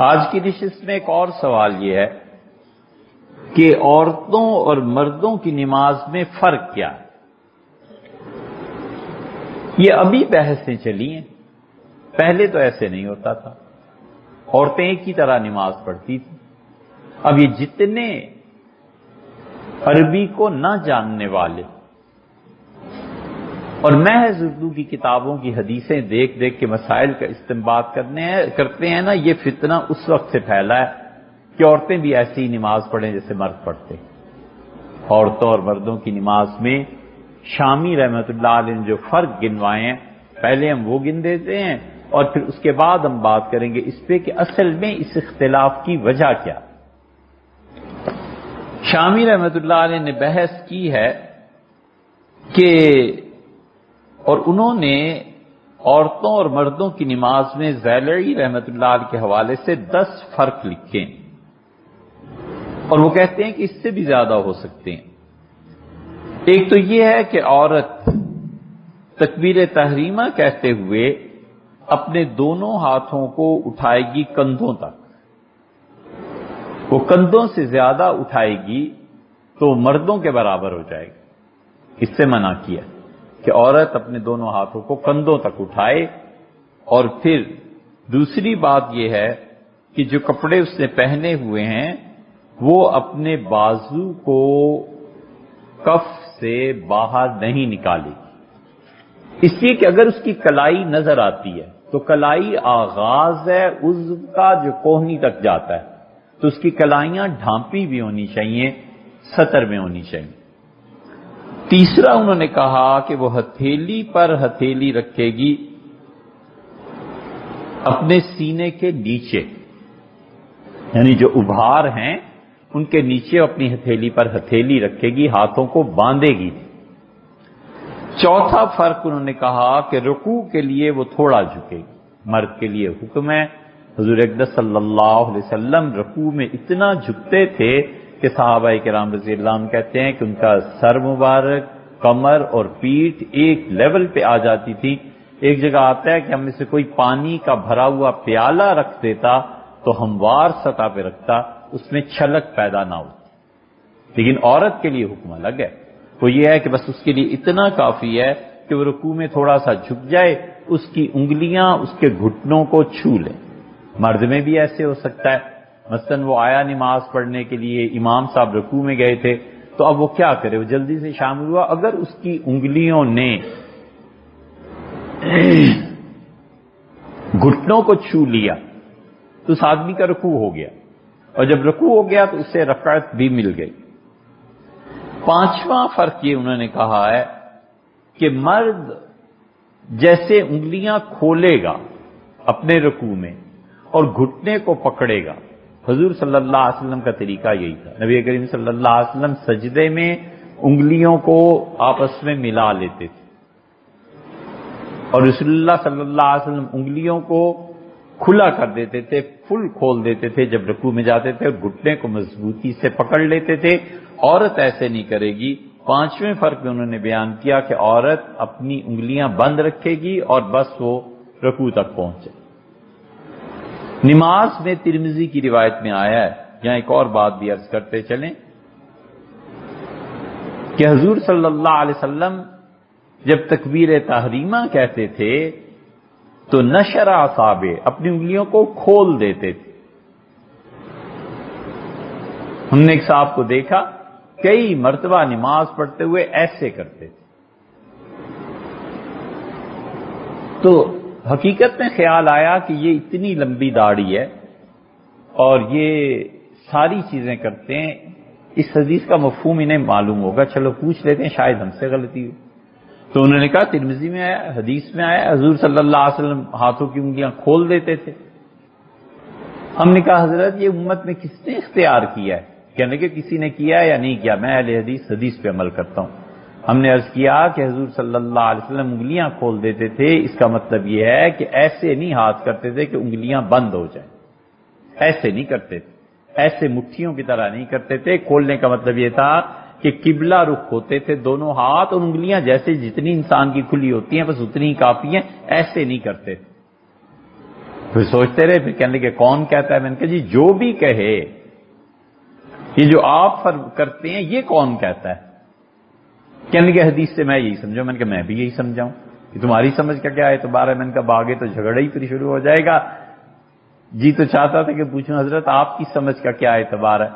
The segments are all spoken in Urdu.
آج کی نشست میں ایک اور سوال یہ ہے کہ عورتوں اور مردوں کی نماز میں فرق کیا ہے؟ یہ ابھی بحثیں چلی ہیں، پہلے تو ایسے نہیں ہوتا تھا، عورتیں ایک ہی طرح نماز پڑھتی تھیں۔ اب یہ جتنے عربی کو نہ جاننے والے اور محض اردو کی کتابوں کی حدیثیں دیکھ دیکھ کے مسائل کا استنباط کرتے ہیں نا، یہ فتنہ اس وقت سے پھیلا ہے کہ عورتیں بھی ایسی ہی نماز پڑھیں جیسے مرد پڑھتے ہیں۔ عورتوں اور مردوں کی نماز میں شامی رحمۃ اللہ علیہ نے جو فرق گنوائے ہیں، پہلے ہم وہ گن دیتے ہیں اور پھر اس کے بعد ہم بات کریں گے اس پہ کہ اصل میں اس اختلاف کی وجہ کیا۔ شامی رحمۃ اللہ علیہ نے بحث کی ہے کہ اور انہوں نے عورتوں اور مردوں کی نماز میں زیلعی رحمۃ اللہ علیہ کے حوالے سے 10 فرق لکھے ہیں، اور وہ کہتے ہیں کہ اس سے بھی زیادہ ہو سکتے ہیں۔ ایک تو یہ ہے کہ عورت تکبیر تحریمہ کہتے ہوئے اپنے دونوں ہاتھوں کو اٹھائے گی کندھوں تک، وہ کندھوں سے زیادہ اٹھائے گی تو مردوں کے برابر ہو جائے گی۔ اس سے منع کیا کہ عورت اپنے دونوں ہاتھوں کو کندھوں تک اٹھائے، اور پھر دوسری بات یہ ہے کہ جو کپڑے اس نے پہنے ہوئے ہیں وہ اپنے بازو کو کف سے باہر نہیں نکالے گی، اس لیے کہ اگر اس کی کلائی نظر آتی ہے تو کلائی آغاز ہے عضو کا جو کوہنی تک جاتا ہے، تو اس کی کلائیاں ڈھانپی بھی ہونی چاہیے، سطر میں ہونی چاہیے۔ تیسرا انہوں نے کہا کہ وہ ہتھیلی پر ہتھیلی رکھے گی اپنے سینے کے نیچے، یعنی جو ابھار ہیں ان کے نیچے اپنی ہتھیلی پر ہتھیلی رکھے گی، ہاتھوں کو باندھے گی۔ چوتھا فرق انہوں نے کہا کہ رکوع کے لیے وہ تھوڑا جھکے گی، مرد کے لیے حکم ہے۔ حضور اقدس صلی اللہ علیہ وسلم رکوع میں اتنا جھکتے تھے کہ صحابہ کرام رضی اللہ عنہ کہتے ہیں کہ ان کا سر مبارک، کمر اور پیٹھ ایک لیول پہ آ جاتی تھی۔ ایک جگہ آتا ہے کہ ہم میں سے کوئی پانی کا بھرا ہوا پیالہ رکھ دیتا تو ہموار سطح پہ رکھتا، اس میں چھلک پیدا نہ ہوتی۔ لیکن عورت کے لیے حکم الگ ہے، وہ یہ ہے کہ بس اس کے لیے اتنا کافی ہے کہ وہ رکوع میں تھوڑا سا جھک جائے، اس کی انگلیاں اس کے گھٹنوں کو چھو لیں۔ مرد میں بھی ایسے ہو سکتا ہے، مثلا وہ آیا نماز پڑھنے کے لیے، امام صاحب رکوع میں گئے تھے، تو اب وہ کیا کرے، وہ جلدی سے شامل ہوا، اگر اس کی انگلیوں نے گھٹنوں کو چھو لیا تو اس آدمی کا رکوع ہو گیا، اور جب رکوع ہو گیا تو اسے رکعت بھی مل گئی۔ پانچواں فرق یہ انہوں نے کہا ہے کہ مرد جیسے انگلیاں کھولے گا اپنے رکوع میں اور گھٹنے کو پکڑے گا، حضور صلی اللہ علیہ وسلم کا طریقہ یہی تھا۔ نبی کریم صلی اللہ علیہ وسلم سجدے میں انگلیوں کو آپس میں ملا لیتے تھے، اور رسول اللہ صلی اللہ علیہ وسلم انگلیوں کو کھلا کر دیتے تھے، فل کھول دیتے تھے جب رکوع میں جاتے تھے، اور گھٹنے کو مضبوطی سے پکڑ لیتے تھے۔ عورت ایسے نہیں کرے گی۔ پانچویں فرق میں انہوں نے بیان کیا کہ عورت اپنی انگلیاں بند رکھے گی اور بس وہ رکوع تک پہنچے۔ نماز میں ترمذی کی روایت میں آیا ہے، یہاں ایک اور بات بھی عرض کرتے چلیں کہ حضور صلی اللہ علیہ وسلم جب تکبیر تحریمہ کہتے تھے تو نشر اصابع، اپنی انگلیوں کو کھول دیتے تھے۔ ہم نے ایک صاحب کو دیکھا کئی مرتبہ نماز پڑھتے ہوئے ایسے کرتے تھے، تو حقیقت میں خیال آیا کہ یہ اتنی لمبی داڑھی ہے اور یہ ساری چیزیں کرتے ہیں، اس حدیث کا مفہوم انہیں معلوم ہوگا، چلو پوچھ لیتے ہیں، شاید ہم سے غلطی ہو۔ تو انہوں نے کہا ترمذی میں آیا، حدیث میں آیا، حضور صلی اللہ علیہ وسلم ہاتھوں کی انگلیاں کھول دیتے تھے۔ ہم نے کہا حضرت یہ امت میں کس نے اختیار کیا ہے؟ کہنے کہ کسی نے کیا یا نہیں کیا، میں اہل حدیث پہ عمل کرتا ہوں۔ ہم نے عرض کیا کہ حضور صلی اللہ علیہ وسلم انگلیاں کھول دیتے تھے، اس کا مطلب یہ ہے کہ ایسے نہیں ہاتھ کرتے تھے کہ انگلیاں بند ہو جائیں، ایسے نہیں کرتے تھے، ایسے مٹھیوں کی طرح نہیں کرتے تھے۔ کھولنے کا مطلب یہ تھا کہ قبلہ رخ ہوتے تھے دونوں ہاتھ، اور انگلیاں جیسے جتنی انسان کی کھلی ہوتی ہیں بس اتنی ہی کافی ہیں، ایسے نہیں کرتے تھے۔ پھر سوچتے رہے، پھر کہنے لگے کون کہتا ہے؟ میں نے کہا جی جو بھی کہے، یہ جو آپ کرتے ہیں یہ کون کہتا ہے؟ کہنے لگے حدیث سے میں یہی سمجھا۔ میں نے کہا میں بھی یہی سمجھاؤں، کہ تمہاری سمجھ کا کیا اعتبار ہے؟ میں نے کہا آگے تو جھگڑا ہی پھر شروع ہو جائے گا۔ جی تو چاہتا تھا کہ پوچھوں حضرت آپ کی سمجھ کا کیا اعتبار ہے؟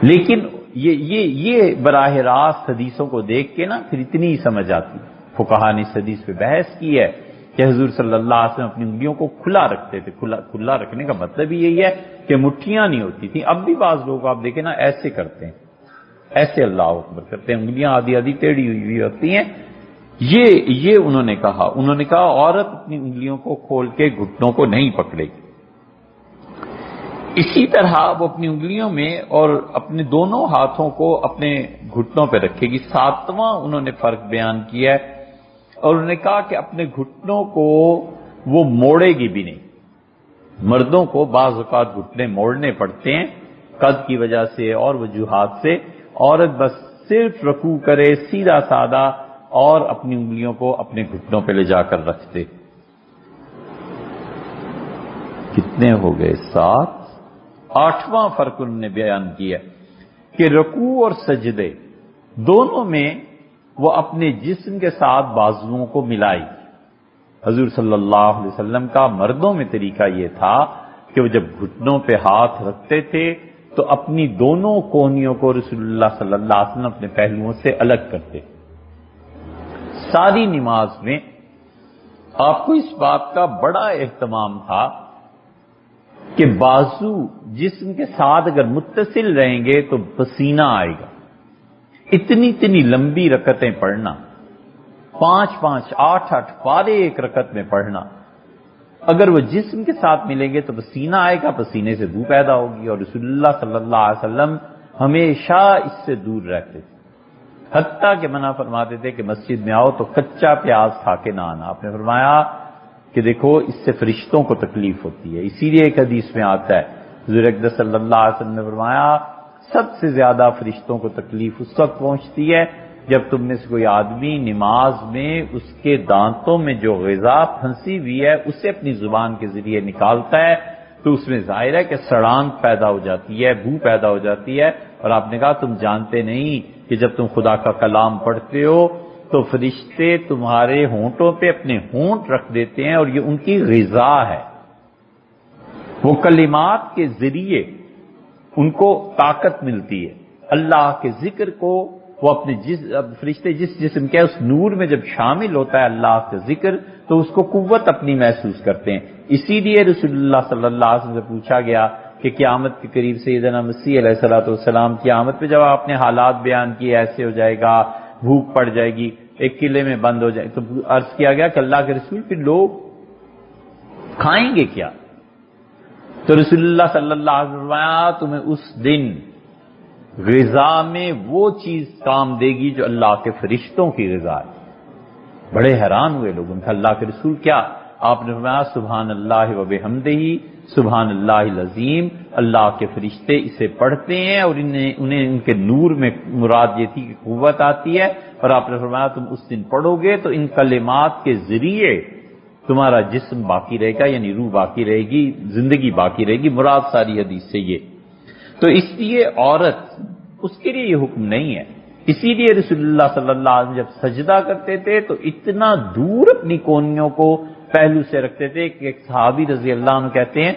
لیکن یہ براہ راست حدیثوں کو دیکھ کے نا پھر اتنی ہی سمجھ آتی۔ فقہا نے اس حدیث پہ بحث کی ہے کہ حضور صلی اللہ علیہ وسلم اپنی انگلیوں کو کھلا رکھتے تھے۔ کھلا رکھنے کا مطلب ہی یہی ہے کہ مٹھیاں نہیں ہوتی تھیں۔ اب بھی بعض لوگ آپ دیکھیں نا ایسے کرتے ہیں، ایسے اللہ اکبر کرتے ہیں، انگلیاں آدھی آدھی ٹیڑھی ہوئی ہوتی ہیں۔ یہ انہوں نے کہا عورت اپنی انگلیوں کو کھول کے گھٹنوں کو نہیں پکڑے گی۔ اسی طرح وہ اپنی انگلیوں میں اور اپنے دونوں ہاتھوں کو اپنے گھٹنوں پہ رکھے گی۔ ساتواں انہوں نے فرق بیان کیا ہے اور انہوں نے کہا کہ اپنے گھٹنوں کو وہ موڑے گی بھی نہیں۔ مردوں کو بعض اوقات گھٹنے موڑنے پڑتے ہیں قد کی وجہ سے اور وجوہات سے، عورت بس صرف رکوع کرے سیدھا سادہ اور اپنی انگلیوں کو اپنے گھٹنوں پہ لے جا کر رکھ دے۔ کتنے ہو گئے؟ 7۔ 8واں فرق انہوں نے بیان کیا کہ رکوع اور سجدے دونوں میں وہ اپنے جسم کے ساتھ بازوؤں کو ملائی۔ حضور صلی اللہ علیہ وسلم کا مردوں میں طریقہ یہ تھا کہ وہ جب گھٹنوں پہ ہاتھ رکھتے تھے تو اپنی دونوں کونیوں کو رسول اللہ صلی اللہ علیہ وسلم اپنے پہلوؤں سے الگ کرتے۔ ساری نماز میں آپ کو اس بات کا بڑا اہتمام تھا کہ بازو جسم کے ساتھ اگر متصل رہیں گے تو پسینہ آئے گا۔ اتنی لمبی رکعتیں پڑھنا، 5 8 پارے ایک رکعت میں پڑھنا، اگر وہ جسم کے ساتھ ملیں گے تو پسینہ آئے گا، پسینے سے بو پیدا ہوگی، اور رسول اللہ صلی اللہ علیہ وسلم ہمیشہ اس سے دور رہتے تھے۔ حتیٰ کہ منع فرماتے تھے کہ مسجد میں آؤ تو کچا پیاز کھا کے نہ آنا۔ آپ نے فرمایا کہ دیکھو اس سے فرشتوں کو تکلیف ہوتی ہے۔ اسی لیے ایک حدیث میں آتا ہے حضور اقدس صلی اللہ علیہ وسلم نے فرمایا سب سے زیادہ فرشتوں کو تکلیف اس وقت پہنچتی ہے جب تم میں سے کوئی آدمی نماز میں اس کے دانتوں میں جو غذا پھنسی ہوئی ہے اسے اپنی زبان کے ذریعے نکالتا ہے تو اس میں ظاہر ہے کہ سڑانت پیدا ہو جاتی ہے، بو پیدا ہو جاتی ہے۔ اور آپ نے کہا تم جانتے نہیں کہ جب تم خدا کا کلام پڑھتے ہو تو فرشتے تمہارے ہونٹوں پہ اپنے ہونٹ رکھ دیتے ہیں اور یہ ان کی غذا ہے۔ وہ کلمات کے ذریعے ان کو طاقت ملتی ہے۔ اللہ کے ذکر کو وہ اپنے فرشتے جس جسم کے اس نور میں جب شامل ہوتا ہے اللہ کا ذکر تو اس کو قوت اپنی محسوس کرتے ہیں۔ اسی لیے رسول اللہ صلی اللہ علیہ وسلم سے پوچھا گیا کہ قیامت کے قریب سیدنا مسیح علیہ الصلوۃ والسلام قیامت پہ جب آپ نے حالات بیان کیے ایسے ہو جائے گا، بھوک پڑ جائے گی، ایک قلعے میں بند ہو جائے، تو عرض کیا گیا کہ اللہ کے رسول پھر لوگ کھائیں گے کیا؟ تو رسول اللہ صلی اللہ علیہ وسلم فرمایا تمہیں اس دن غذا میں وہ چیز کام دے گی جو اللہ کے فرشتوں کی غذا ہے۔ بڑے حیران ہوئے لوگ، ان کا اللہ کے رسول کیا؟ آپ نے فرمایا سبحان اللہ و بحمدہ سبحان اللہ العظیم، اللہ کے فرشتے اسے پڑھتے ہیں اور انہیں ان کے نور میں مراد یہ تھی کہ قوت آتی ہے، اور آپ نے فرمایا تم اس دن پڑھو گے تو ان کلمات کے ذریعے تمہارا جسم باقی رہے گا، یعنی روح باقی رہے گی، زندگی باقی رہے گی۔ مراد ساری حدیث سے یہ۔ تو اس لیے عورت اس کے لیے یہ حکم نہیں ہے۔ اسی لیے رسول اللہ صلی اللہ علیہ وسلم جب سجدہ کرتے تھے تو اتنا دور اپنی کونیوں کو پہلو سے رکھتے تھے کہ ایک صحابی رضی اللہ عنہ کہتے ہیں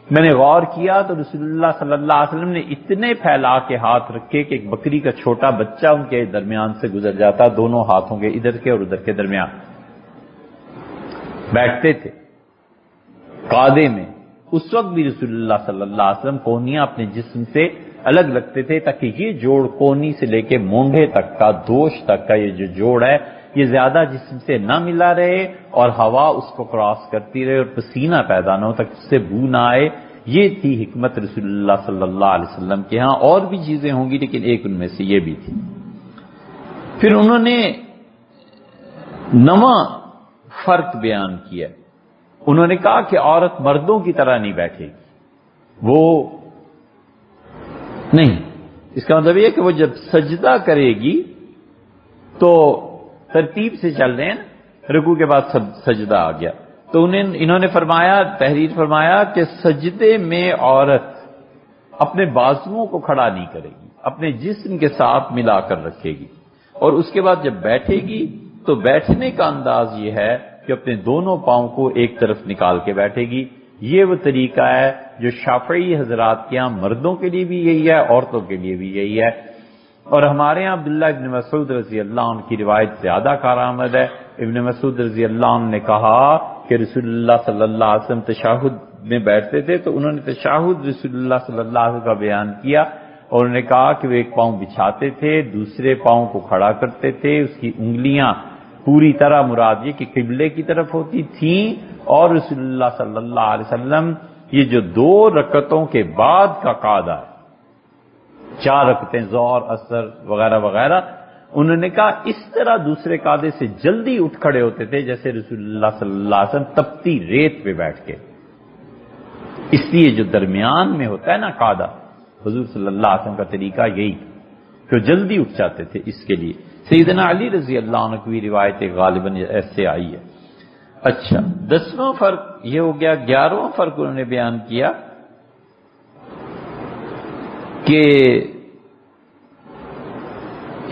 میں نے غور کیا تو رسول اللہ صلی اللہ علیہ وسلم نے اتنے پھیلا کے ہاتھ رکھے کہ ایک بکری کا چھوٹا بچہ ان کے درمیان سے گزر جاتا، دونوں ہاتھوں کے ادھر کے اور ادھر کے درمیان بیٹھتے تھے قعدے میں۔ اس وقت بھی رسول اللہ صلی اللہ علیہ وسلم کونیاں اپنے جسم سے الگ رکھتے تھے تاکہ یہ جوڑ کونی سے لے کے مونڈے تک کا، دوش تک کا یہ جو جوڑ ہے یہ زیادہ جسم سے نہ ملا رہے اور ہوا اس کو کراس کرتی رہے اور پسینہ پیدا نہ ہو تک اس سے بو نہ آئے۔ یہ تھی حکمت رسول اللہ صلی اللہ علیہ وسلم کے ہاں۔ اور بھی چیزیں ہوں گی لیکن ایک ان میں سے یہ بھی تھی۔ پھر انہوں نے نواں فرق بیان کیا، انہوں نے کہا کہ عورت مردوں کی طرح نہیں بیٹھے گی، وہ نہیں، اس کا مطلب یہ کہ وہ جب سجدہ کرے گی تو ترتیب سے چل رہے ہیں، رکوع کے بعد سجدہ آ گیا، تو انہوں نے فرمایا، تحریر فرمایا کہ سجدے میں عورت اپنے بازوؤں کو کھڑا نہیں کرے گی، اپنے جسم کے ساتھ ملا کر رکھے گی، اور اس کے بعد جب بیٹھے گی تو بیٹھنے کا انداز یہ ہے کہ اپنے دونوں پاؤں کو ایک طرف نکال کے بیٹھے گی۔ یہ وہ طریقہ ہے جو شافعی حضرات کے یہاں مردوں کے لیے بھی یہی ہے، عورتوں کے لیے بھی یہی ہے، اور ہمارے ہاں عبداللہ ابن مسعود رضی اللہ عنہ کی روایت زیادہ کارآمد ہے۔ ابن مسعود رضی اللہ عنہ نے کہا کہ رسول اللہ صلی اللہ علیہ وسلم تشہد میں بیٹھتے تھے تو انہوں نے تشہد رسول اللہ صلی اللہ علیہ وسلم کا بیان کیا، اور انہوں نے کہا کہ وہ ایک پاؤں بچھاتے تھے، دوسرے پاؤں کو کھڑا کرتے تھے، اس کی انگلیاں پوری طرح مراد یہ کہ قبلے کی طرف ہوتی تھیں، اور رسول اللہ صلی اللہ علیہ وسلم یہ جو 2 رکعتوں کے بعد کا قاعدہ ہے، 4 رکعتیں ظہر عصر وغیرہ وغیرہ، انہوں نے کہا اس طرح دوسرے قاعدے سے جلدی اٹھ کھڑے ہوتے تھے جیسے رسول اللہ صلی اللہ علیہ وسلم تپتی ریت پہ بیٹھ کے۔ اس لیے جو درمیان میں ہوتا ہے نا قاعدہ، حضور صلی اللہ علیہ وسلم کا طریقہ یہی کہ جلدی اٹھ جاتے تھے۔ اس کے لیے سیدنا علی رضی اللہ عنہ کی روایت غالباً ایسے آئی ہے۔ اچھا، 10واں فرق یہ ہو گیا۔ 11واں فرق انہوں نے بیان کیا کہ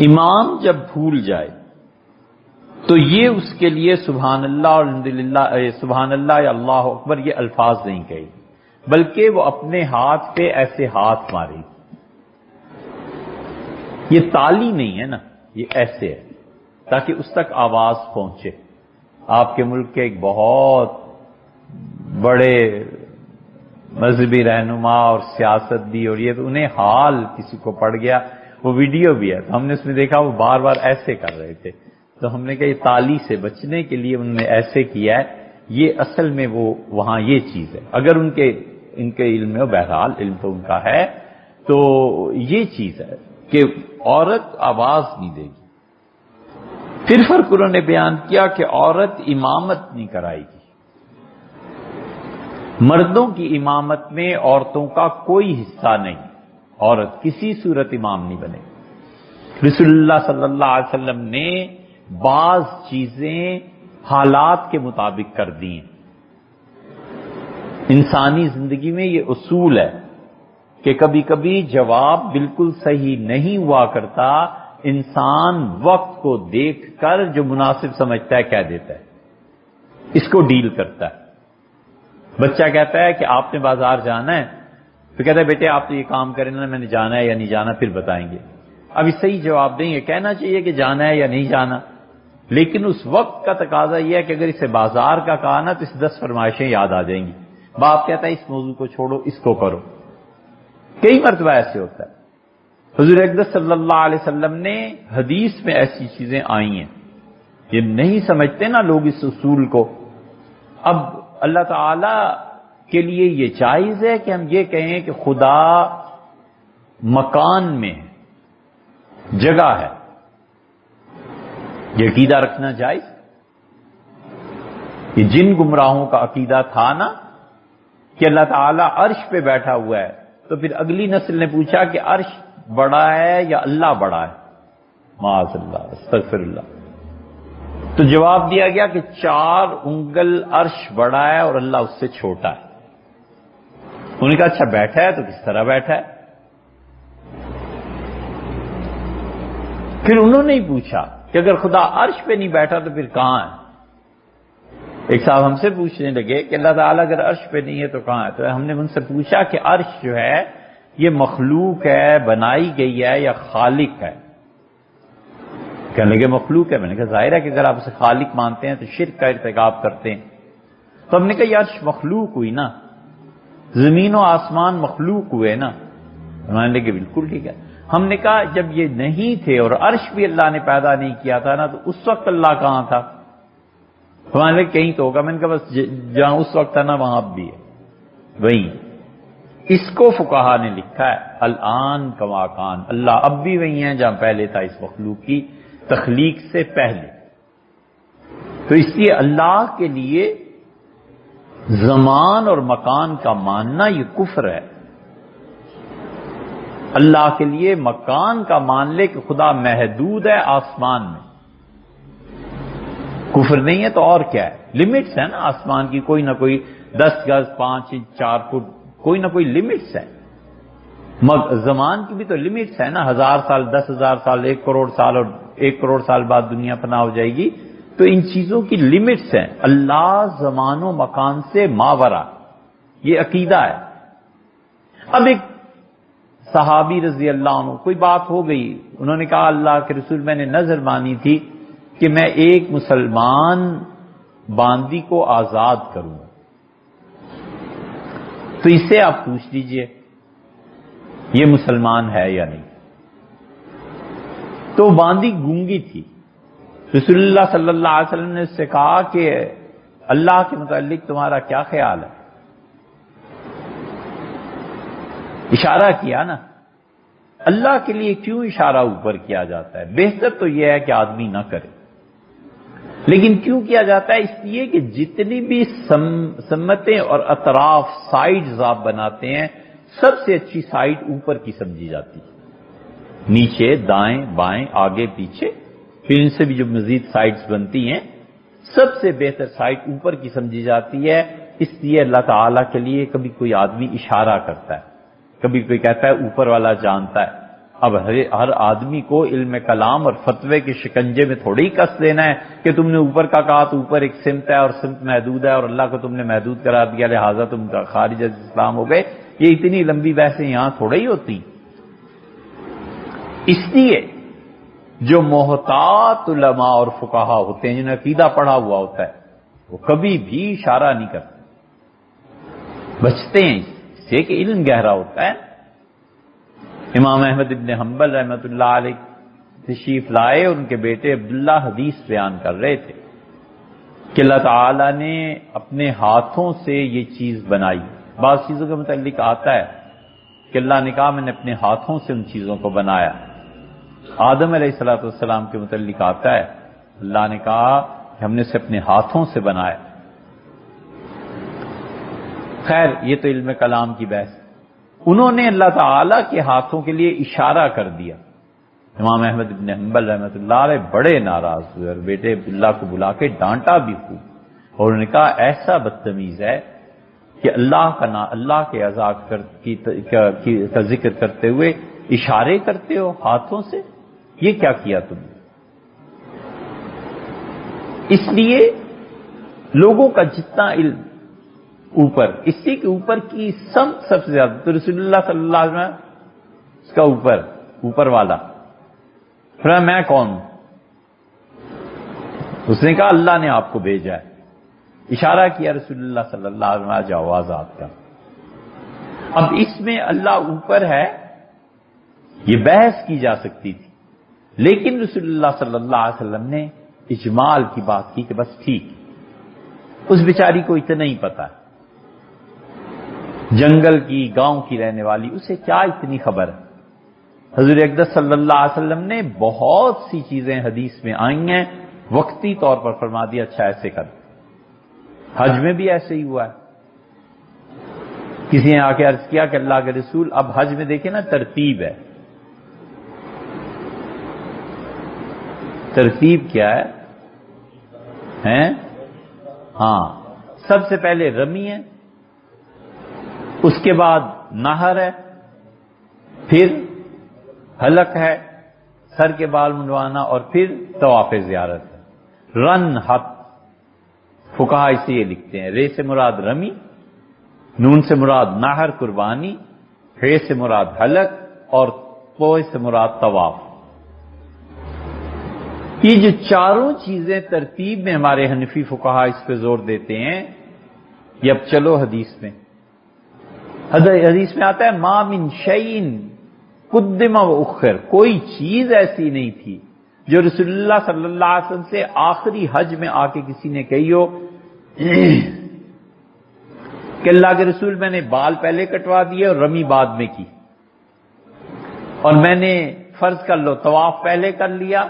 امام جب بھول جائے تو یہ اس کے لیے سبحان اللہ اور الحمدللہ، سبحان اللہ یا اللہ اکبر یہ الفاظ نہیں کہے، بلکہ وہ اپنے ہاتھ پہ ایسے ہاتھ مارے گی۔ یہ تالی نہیں ہے نا، یہ ایسے ہے تاکہ اس تک آواز پہنچے۔ آپ کے ملک کے ایک بہت بڑے مذہبی رہنما اور سیاست بھی، اور یہ تو انہیں حال کسی کو پڑ گیا، وہ ویڈیو بھی ہے تو ہم نے اس میں دیکھا وہ بار بار ایسے کر رہے تھے، تو ہم نے کہا یہ تالی سے بچنے کے لیے انہوں نے ایسے کیا ہے۔ یہ اصل میں وہ وہاں یہ چیز ہے، اگر ان کے علم میں، بہرحال علم تو ان کا ہے، تو یہ چیز ہے کہ عورت آواز نہیں دے گی۔ پھر فرق انہوں نے بیان کیا کہ عورت امامت نہیں کرائے گی۔ مردوں کی امامت میں عورتوں کا کوئی حصہ نہیں، عورت کسی صورت امام نہیں بنے۔ رسول اللہ صلی اللہ علیہ وسلم نے بعض چیزیں حالات کے مطابق کر دی ہیں۔ انسانی زندگی میں یہ اصول ہے کہ کبھی کبھی جواب بالکل صحیح نہیں ہوا کرتا، انسان وقت کو دیکھ کر جو مناسب سمجھتا ہے کہہ دیتا ہے، اس کو ڈیل کرتا ہے۔ بچہ کہتا ہے کہ آپ نے بازار جانا ہے، تو کہتا ہے بیٹے آپ تو یہ کام کریں نا، میں نے جانا ہے یا نہیں جانا پھر بتائیں گے۔ ابھی صحیح جواب دیں گے، کہنا چاہیے کہ جانا ہے یا نہیں جانا، لیکن اس وقت کا تقاضا یہ ہے کہ اگر اسے بازار کا کہا نا تو اس 10 فرمائشیں یاد آ جائیں گی۔ باپ کہتا ہے اس موضوع کو چھوڑو، اس کو کرو۔ کئی مرتبہ ایسے ہوتا ہے۔ حضور اقدس صلی اللہ علیہ وسلم نے حدیث میں ایسی چیزیں آئی ہیں، یہ نہیں سمجھتے نا لوگ اس اصول کو۔ اب اللہ تعالی کے لیے یہ جائز ہے کہ ہم یہ کہیں کہ خدا مکان میں ہے، جگہ ہے، یہ عقیدہ رکھنا جائز؟ یہ جن گمراہوں کا عقیدہ تھا نا کہ اللہ تعالیٰ عرش پہ بیٹھا ہوا ہے، تو پھر اگلی نسل نے پوچھا کہ عرش بڑا ہے یا اللہ بڑا ہے؟ معاذ اللہ، استغفر اللہ۔ تو جواب دیا گیا کہ 4 انگل عرش بڑا ہے اور اللہ اس سے چھوٹا ہے۔ انہوں نے کہا اچھا بیٹھا ہے تو کس طرح بیٹھا ہے؟ پھر انہوں نے ہی پوچھا کہ اگر خدا عرش پہ نہیں بیٹھا تو پھر کہاں ہے؟ ایک صاحب ہم سے پوچھنے لگے کہ اللہ تعالیٰ اگر عرش پہ نہیں ہے تو کہاں ہے؟ تو ہم نے ان سے پوچھا کہ عرش جو ہے یہ مخلوق ہے، بنائی گئی ہے، یا خالق ہے؟ کہنے لگے مخلوق ہے۔ میں نے کہا ظاہر ہے کہ اگر آپ اسے خالق مانتے ہیں تو شرک کا ارتکاب کرتے ہیں۔ تو ہم نے کہا یہ عرش مخلوق ہوئی نا، زمین و آسمان مخلوق ہوئے نا؟ ہمارے لگے بالکل ٹھیک ہے۔ ہم نے کہا جب یہ نہیں تھے اور عرش بھی اللہ نے پیدا نہیں کیا تھا نا، تو اس وقت اللہ کہاں تھا؟ ہمارے لگے کہیں تو ہوگا۔ میں نے کہا بس جہاں اس وقت تھا نا وہاں اب بھی ہے، وہی۔ اس کو فقہا نے لکھا ہے الان کما کان، اللہ اب بھی وہی ہیں جہاں پہلے تھا اس مخلوق کی تخلیق سے پہلے۔ تو اس لیے اللہ کے لیے زمان اور مکان کا ماننا یہ کفر ہے۔ اللہ کے لیے مکان کا مان لے کہ خدا محدود ہے آسمان میں، کفر نہیں ہے تو اور کیا ہے؟ لمٹس ہے نا آسمان کی، کوئی نہ کوئی 10 گز 5 انچ 4 فٹ، کوئی نہ کوئی لمٹس ہے. زمان کی بھی تو لمٹس ہے نا، 1000 سال 10,000 سال 1 کروڑ سال اور 1 کروڑ سال بعد دنیا فنا ہو جائے گی. تو ان چیزوں کی لمٹس ہیں. اللہ زمان و مکان سے ماورا، یہ عقیدہ ہے. اب ایک صحابی رضی اللہ عنہ کوئی بات ہو گئی، انہوں نے کہا اللہ کے رسول میں نے نظر مانی تھی کہ میں ایک مسلمان باندی کو آزاد کروں، تو اس سے آپ پوچھ لیجئے یہ مسلمان ہے یا نہیں. تو باندی گونگی تھی. رسول اللہ صلی اللہ علیہ وسلم نے اس سے کہا کہ اللہ کے متعلق تمہارا کیا خیال ہے؟ اشارہ کیا نا. اللہ کے لیے کیوں اشارہ اوپر کیا جاتا ہے؟ بہتر تو یہ ہے کہ آدمی نہ کرے، لیکن کیوں کیا جاتا ہے؟ اس لیے کہ جتنی بھی سمتیں اور اطراف سائیڈز آپ بناتے ہیں، سب سے اچھی سائیڈ اوپر کی سمجھی جاتی ہے. نیچے، دائیں، بائیں، آگے، پیچھے، پھر ان سے بھی جو مزید سائیڈز بنتی ہیں، سب سے بہتر سائیڈ اوپر کی سمجھی جاتی ہے. اس لیے اللہ تعالیٰ کے لیے کبھی کوئی آدمی اشارہ کرتا ہے، کبھی کوئی کہتا ہے اوپر والا جانتا ہے. اب ہر آدمی کو علم کلام اور فتوے کے شکنجے میں تھوڑی کس دینا ہے کہ تم نے اوپر کا کہا تو اوپر ایک سمت ہے اور سمت محدود ہے اور اللہ کو تم نے محدود قرار دیا لہذا تم خارج از اسلام ہو گئے. یہ اتنی لمبی بحثیں یہاں تھوڑا ہی ہوتی. اس لیے جو محتاط علماء اور فقہا ہوتے ہیں، جنہیں عقیدہ پڑھا ہوا ہوتا ہے، وہ کبھی بھی اشارہ نہیں کرتے، بچتے ہیں اس سے کہ علم گہرا ہوتا ہے. امام احمد ابن حنبل رحمۃ اللہ علیہ تشریف لائے، ان کے بیٹے عبداللہ حدیث بیان کر رہے تھے کہ اللہ تعالیٰ نے اپنے ہاتھوں سے یہ چیز بنائی. بعض چیزوں کے متعلق آتا ہے کہ اللہ نے کہا میں نے اپنے ہاتھوں سے ان چیزوں کو بنایا. آدم علیہ الصلوۃ والسلام کے متعلق آتا ہے اللہ نے کہا کہ ہم نے اسے اپنے ہاتھوں سے بنایا. خیر یہ تو علم کلام کی بحث. انہوں نے اللہ تعالیٰ کے ہاتھوں کے لیے اشارہ کر دیا. امام احمد بن حنبل رحمۃ اللہ علیہ بڑے ناراض ہوئے اور بیٹے عبداللہ کو بلا کے ڈانٹا بھی خوب، اور انہوں نے کہا ایسا بدتمیز ہے کہ اللہ کے اعزاز کا ذکر کرتے ہوئے اشارے کرتے ہو ہاتھوں سے، یہ کیا کیا تم نے؟ اس لیے لوگوں کا جتنا علم اوپر، اسی کے اوپر کی سمت سب سے زیادہ، تو رسول اللہ صلی اللہ علیہ وسلم اس کا اوپر والا. پھر میں کون ہوں؟ اس نے کہا اللہ نے آپ کو بھیجا ہے. اشارہ کیا رسول اللہ صلی اللہ علیہ وسلم جاؤ آزاد کا. اب اس میں اللہ اوپر ہے یہ بحث کی جا سکتی تھی، لیکن رسول اللہ صلی اللہ علیہ وسلم نے اجمال کی بات کی کہ بس ٹھیک. اس بیچاری کو اتنا ہی پتا ہے، جنگل کی گاؤں کی رہنے والی، اسے کیا اتنی خبر ہے. حضور اقدس صلی اللہ علیہ وسلم نے بہت سی چیزیں حدیث میں آئی ہیں، وقتی طور پر فرما دیا اچھا ایسے کر. حج میں بھی ایسے ہی ہوا ہے. کسی نے آ کے عرض کیا کہ اللہ کے رسول اب حج میں دیکھیں نا ترتیب ہے. ترتیب کیا ہے؟ ہاں، سب سے پہلے رمی ہے، اس کے بعد نہر ہے، پھر حلق ہے، سر کے بال منڈوانا، اور پھر طواف زیارت ہے. رن حق فقہا اسے یہ لکھتے ہیں، رے سے مراد رمی، نون سے مراد نہر قربانی، ہے سے مراد حلق، اور تو سے مراد طواف. یہ جو چاروں چیزیں ترتیب میں ہمارے حنفی فقہا اس پہ زور دیتے ہیں. یہ اب چلو حدیث میں آتا ہے ما من شیء قدم و اخر، کوئی چیز ایسی نہیں تھی جو رسول اللہ صلی اللہ علیہ وسلم سے آخری حج میں آ کے کسی نے کہی ہو کہ اللہ کے رسول میں نے بال پہلے کٹوا دیے اور رمی بعد میں کی، اور میں نے فرض کر لو طواف پہلے کر لیا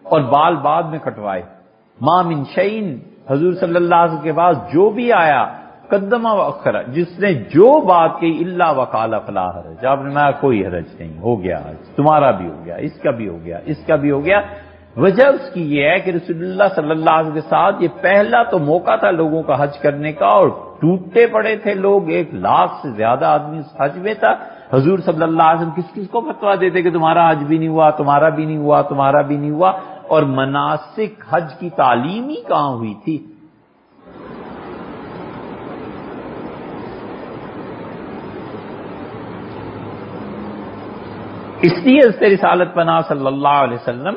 اور بال بعد میں کٹوائے. ما من شیء، حضور صلی اللہ علیہ وسلم کے پاس جو بھی آیا قدمہ و اخرہ، جس نے جو بات کی الا وقال فلا حرج، آپ نے کہا کوئی حرج نہیں، ہو گیا، تمہارا بھی ہو گیا، اس کا بھی ہو گیا، اس کا بھی ہو گیا. وجہ اس کی یہ ہے کہ رسول اللہ صلی اللہ علیہ وسلم کے ساتھ یہ پہلا تو موقع تھا لوگوں کا حج کرنے کا، اور ٹوٹتے پڑے تھے لوگ، 1,00,000 سے زیادہ آدمی اس حج میں تھا۔ حضور صلی اللہ علیہ وسلم کس کس کو فتویٰ دیتے کہ تمہارا حج بھی نہیں ہوا، تمہارا بھی نہیں ہوا، تمہارا بھی نہیں ہوا، اور مناسک حج کی تعلیم ہی کہاں ہوئی تھی؟ اس لیے حضرت رسالت پناہ صلی اللہ علیہ وسلم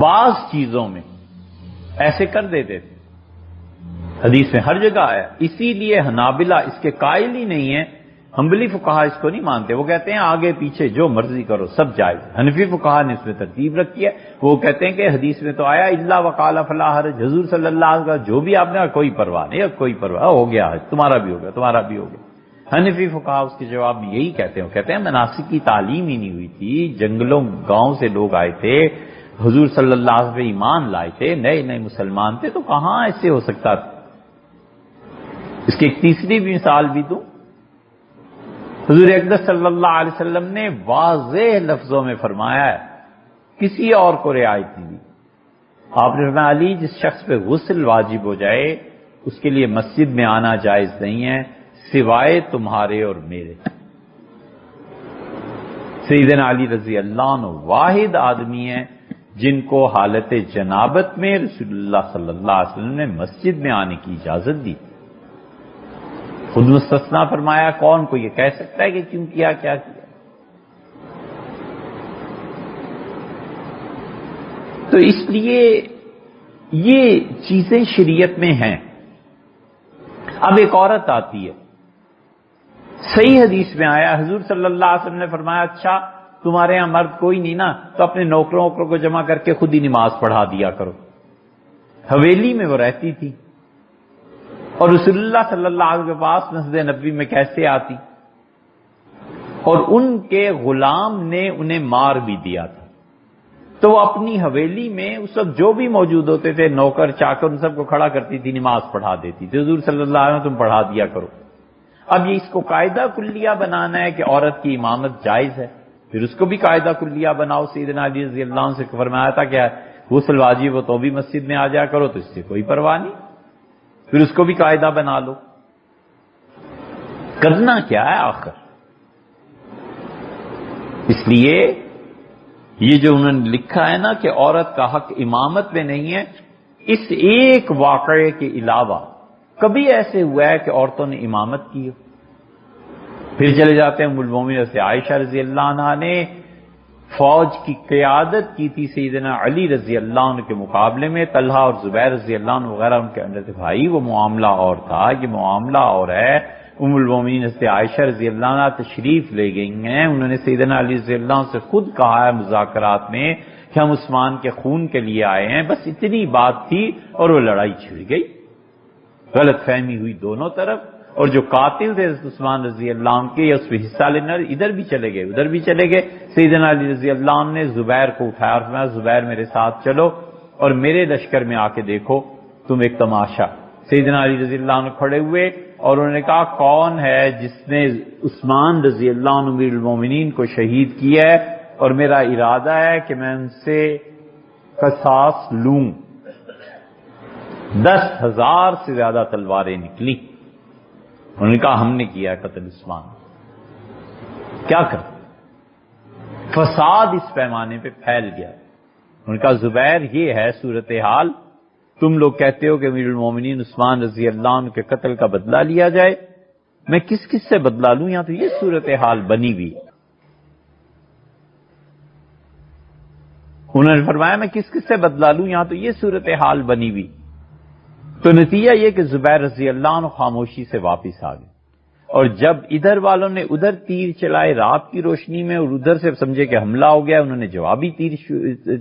بعض چیزوں میں ایسے کر دیتے تھے، حدیث میں ہر جگہ آیا۔ اسی لیے حنابلہ اس کے قائل ہی نہیں ہیں، حنبلی فقہا اس کو نہیں مانتے، وہ کہتے ہیں آگے پیچھے جو مرضی کرو سب جائز۔ حنفی فقہا نے اس میں ترتیب رکھی ہے، وہ کہتے ہیں کہ حدیث میں تو آیا الا وقال فلا حرج، حضور صلی اللہ علیہ وسلم جو بھی آپ نے کوئی پرواہ نہیں، کوئی پرواہ، ہو گیا حج، تمہارا بھی ہو گیا، تمہارا بھی ہو گیا۔ حنفی فقہا اس کے جواب میں یہی کہتے ہیں، وہ کہتے ہیں مناسک کی تعلیم ہی نہیں ہوئی تھی، جنگلوں گاؤں سے لوگ آئے تھے، حضور صلی اللہ علیہ وسلم پہ ایمان لائے تھے، نئے نئے مسلمان تھے، تو کہاں ایسے ہو سکتا تھا؟ اس کی ایک تیسری بھی مثال بھی دوں، حضور اقدس صلی اللہ علیہ وسلم نے واضح لفظوں میں فرمایا ہے، کسی اور کو رعایت نہیں دی۔ آپ نے فرمایا علی جس شخص پہ غسل واجب ہو جائے اس کے لیے مسجد میں آنا جائز نہیں ہے سوائے تمہارے اور میرے۔ سیدنا علی رضی اللہ عنہ واحد آدمی ہیں جن کو حالت جنابت میں رسول اللہ صلی اللہ علیہ وسلم نے مسجد میں آنے کی اجازت دی، خود مستثنا فرمایا۔ کون کو یہ کہہ سکتا ہے کہ کیوں کیا، کیا کیا؟ تو اس لیے یہ چیزیں شریعت میں ہیں۔ اب ایک عورت آتی ہے، صحیح حدیث میں آیا حضور صلی اللہ علیہ وسلم نے فرمایا اچھا تمہارے یہاں مرد کوئی نہیں نا، تو اپنے نوکروں کو جمع کر کے خود ہی نماز پڑھا دیا کرو۔ حویلی میں وہ رہتی تھی اور رسول اللہ صلی اللہ علیہ وسلم کے پاس مسجد نبوی میں کیسے آتی، اور ان کے غلام نے انہیں مار بھی دیا تھا، تو وہ اپنی حویلی میں اس وقت جو بھی موجود ہوتے تھے نوکر چاکر ان سب کو کھڑا کرتی تھی، نماز پڑھا دیتی تھی، حضور صلی اللہ علیہ وسلم تم پڑھا دیا کرو۔ اب یہ اس کو قاعدہ کلیہ بنانا ہے کہ عورت کی امامت جائز ہے، پھر اس کو بھی قاعدہ کلیہ بناؤ۔ سیدنا علی رضی اللہ عنہ سے فرمایا تھا کہ غسل واجب ہو تو بھی مسجد میں آ جایا کرو، تو اس سے کوئی پرواہ نہیں، پھر اس کو بھی قاعدہ بنا لو۔ کرنا کیا ہے آخر؟ اس لیے یہ جو انہوں نے لکھا ہے نا کہ عورت کا حق امامت میں نہیں ہے، اس ایک واقعے کے علاوہ کبھی ایسے ہوا ہے کہ عورتوں نے امامت کی ہو؟ پھر چلے جاتے ہیں ام المومنین سے عائشہ رضی اللہ عنہا نے فوج کی قیادت کی تھی سیدنا علی رضی اللہ عنہ کے مقابلے میں، طلحہ اور زبیر رضی اللہ عنہ وغیرہ ان کے اندر تھے، بھائی وہ معاملہ اور تھا، یہ معاملہ اور ہے۔ ام المومنین سے عائشہ رضی اللہ عنہ تشریف لے گئی ہیں، انہوں نے سیدنا علی رضی اللہ عنہ سے خود کہا ہے مذاکرات میں کہ ہم عثمان کے خون کے لیے آئے ہیں، بس اتنی بات تھی اور وہ لڑائی چھڑ گئی، غلط فہمی ہوئی دونوں طرف، اور جو قاتل تھے عثمان رضی اللہ عنہ کے اس میں حصہ لینا ادھر بھی چلے گئے ادھر بھی چلے گئے۔ سیدنا علی رضی اللہ عنہ نے زبیر کو اٹھایا اور فرمایا زبیر میرے ساتھ چلو اور میرے لشکر میں آ کے دیکھو تم ایک تماشا۔ سیدنا علی رضی اللہ عنہ کھڑے ہوئے اور انہوں نے کہا کون ہے جس نے عثمان رضی اللہ عنہ امیر المومنین کو شہید کیا ہے، اور میرا ارادہ ہے کہ میں ان سے قصاص لوں۔ 10,000 سے زیادہ تلواریں نکلی، انہوں نے کہا ہم نے کیا قتل عثمان، کیا کر؟ فساد اس پیمانے پہ پھیل گیا۔ انہوں نے کہا زبیر یہ ہے صورتحال، تم لوگ کہتے ہو کہ امیر المومنین عثمان رضی اللہ عنہ کے قتل کا بدلہ لیا جائے، میں کس کس سے بدلہ لوں؟ یہاں تو یہ صورتحال بنی ہوئی۔ انہوں نے فرمایا میں کس کس سے بدلہ لوں، یہاں تو یہ صورتحال بنی ہوئی۔ تو نتیجہ یہ کہ زبیر رضی اللہ عنہ خاموشی سے واپس آ گئے، اور جب ادھر والوں نے ادھر تیر چلائے رات کی روشنی میں اور ادھر سے سمجھے کہ حملہ ہو گیا، انہوں نے جوابی تیر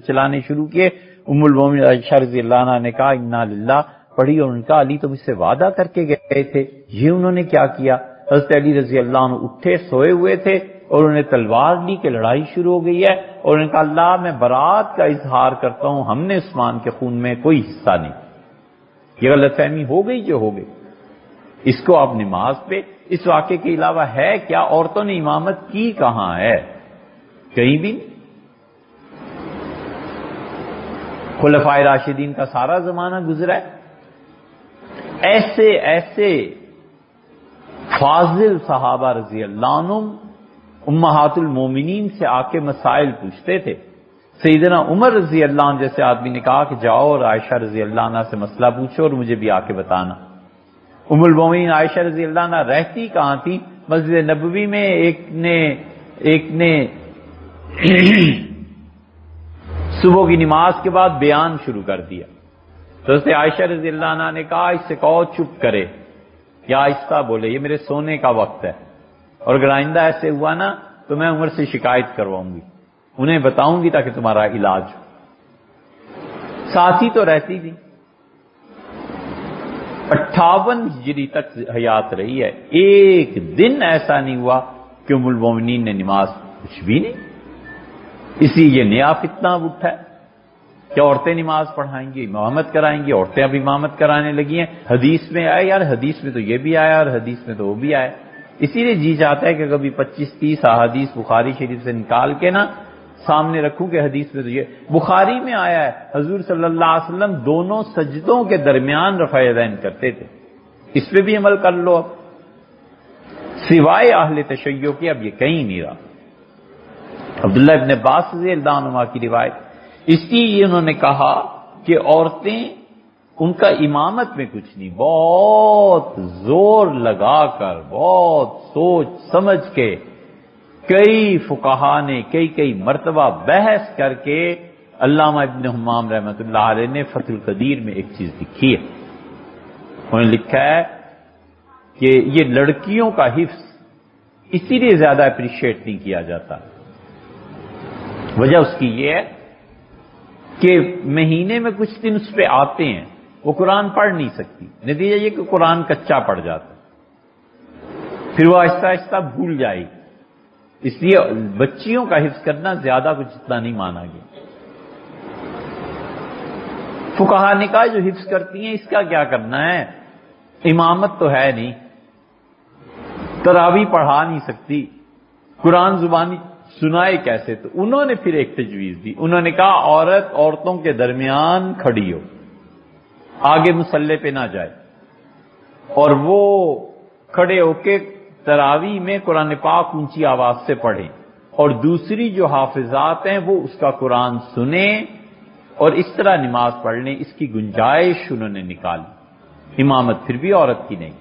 چلانے شروع کیے۔ ام المومنین عائشہ رضی اللہ عنہا نے کہا انا للہ پڑھی، اور ان کا علی تو مجھ سے وعدہ کر کے گئے تھے، یہ انہوں نے کیا کیا؟ حضرت علی رضی اللہ عنہ اٹھے، سوئے ہوئے تھے اور انہوں نے تلوار لی کہ لڑائی شروع ہو گئی ہے، اور انہوں نے کہا اللہ میں برات کا اظہار کرتا ہوں، ہم نے عثمان کے خون میں کوئی حصہ نہیں۔ یہ غلط فہمی ہو گئی جو ہو گئی، اس کو آپ نماز پہ اس واقعے کے علاوہ ہے کیا؟ عورتوں نے امامت کی کہاں ہے؟ کہیں بھی نہیں۔ خلفائے راشدین کا سارا زمانہ گزرا ہے، ایسے ایسے فاضل صحابہ رضی اللہ عنہم امہات المومنین سے آ کے مسائل پوچھتے تھے۔ سیدنا عمر رضی اللہ عنہ جیسے آدمی نے کہا کہ جاؤ اور عائشہ رضی اللہ عنہ سے مسئلہ پوچھو اور مجھے بھی آ کے بتانا۔ ام المومنین عائشہ رضی اللہ عنہ رہتی کہاں تھی؟ مسجد نبوی میں ایک نے صبح کی نماز کے بعد بیان شروع کر دیا، تو اس سے عائشہ رضی اللہ عنہ نے کہا اس سے کہو چپ کرے یا آہستہ بولے، یہ میرے سونے کا وقت ہے، اور اگر آئندہ ایسے ہوا نا تو میں عمر سے شکایت کرواؤں گی، انہیں بتاؤں گی تاکہ تمہارا علاج ہو۔ ساتھ ہی تو رہتی تھی، 58 ہجری تک حیات رہی ہے، ایک دن ایسا نہیں ہوا کہ ام المومنین نے نماز، کچھ بھی نہیں۔ اسی یہ نیا فتنہ اٹھا ہے کہ عورتیں نماز پڑھائیں گی، امامت کرائیں گی، عورتیں اب امامت کرانے لگی ہیں۔ حدیث میں آئے یار، حدیث میں تو یہ بھی آیا اور حدیث میں تو وہ بھی آیا، اسی لیے جی چاہتا ہے کہ کبھی 25-30 احادیث بخاری شریف سے نکال کے نا سامنے رکھوں کہ حدیث میں تو یہ بخاری میں آیا ہے، حضور صلی اللہ علیہ وسلم دونوں سجدوں کے درمیان رفع یدین کرتے تھے، اس پہ بھی عمل کر لو۔ اب سوائے اہل تشیع کے اب یہ کہیں نہیں رہا۔ عبداللہ ابن عباس رضی اللہ عنہما کی روایت، اس لیے انہوں نے کہا کہ عورتیں ان کا امامت میں کچھ نہیں، بہت زور لگا کر، بہت سوچ سمجھ کے، کئی فقہا نے کئی مرتبہ بحث کر کے علامہ ابن حمام رحمۃ اللہ علیہ نے فتح القدیر میں ایک چیز لکھی ہے۔ انہوں نے لکھا ہے کہ یہ لڑکیوں کا حفظ اسی لیے زیادہ اپریشیٹ نہیں کیا جاتا، وجہ اس کی یہ ہے کہ مہینے میں کچھ دن اس پہ آتے ہیں، وہ قرآن پڑھ نہیں سکتی، نتیجہ یہ کہ قرآن کچا پڑ جاتا، پھر وہ آہستہ آہستہ بھول جائے گی، اس لیے بچیوں کا حفظ کرنا زیادہ کچھ اتنا نہیں مانا گیا۔ فقہا نے کہا جو حفظ کرتی ہیں اس کا کیا کرنا ہے، امامت تو ہے نہیں، تراویح پڑھا نہیں سکتی، قرآن زبانی سنائے کیسے؟ تو انہوں نے پھر ایک تجویز دی، انہوں نے کہا عورتوں کے درمیان کھڑی ہو، آگے مصلی پہ نہ جائے، اور وہ کھڑے ہو کے تراویح میں قرآن پاک اونچی آواز سے پڑھیں، اور دوسری جو حافظات ہیں وہ اس کا قرآن سنیں اور اس طرح نماز پڑھ لیں، اس کی گنجائش انہوں نے نکالی۔ امامت پھر بھی عورت کی نہیں۔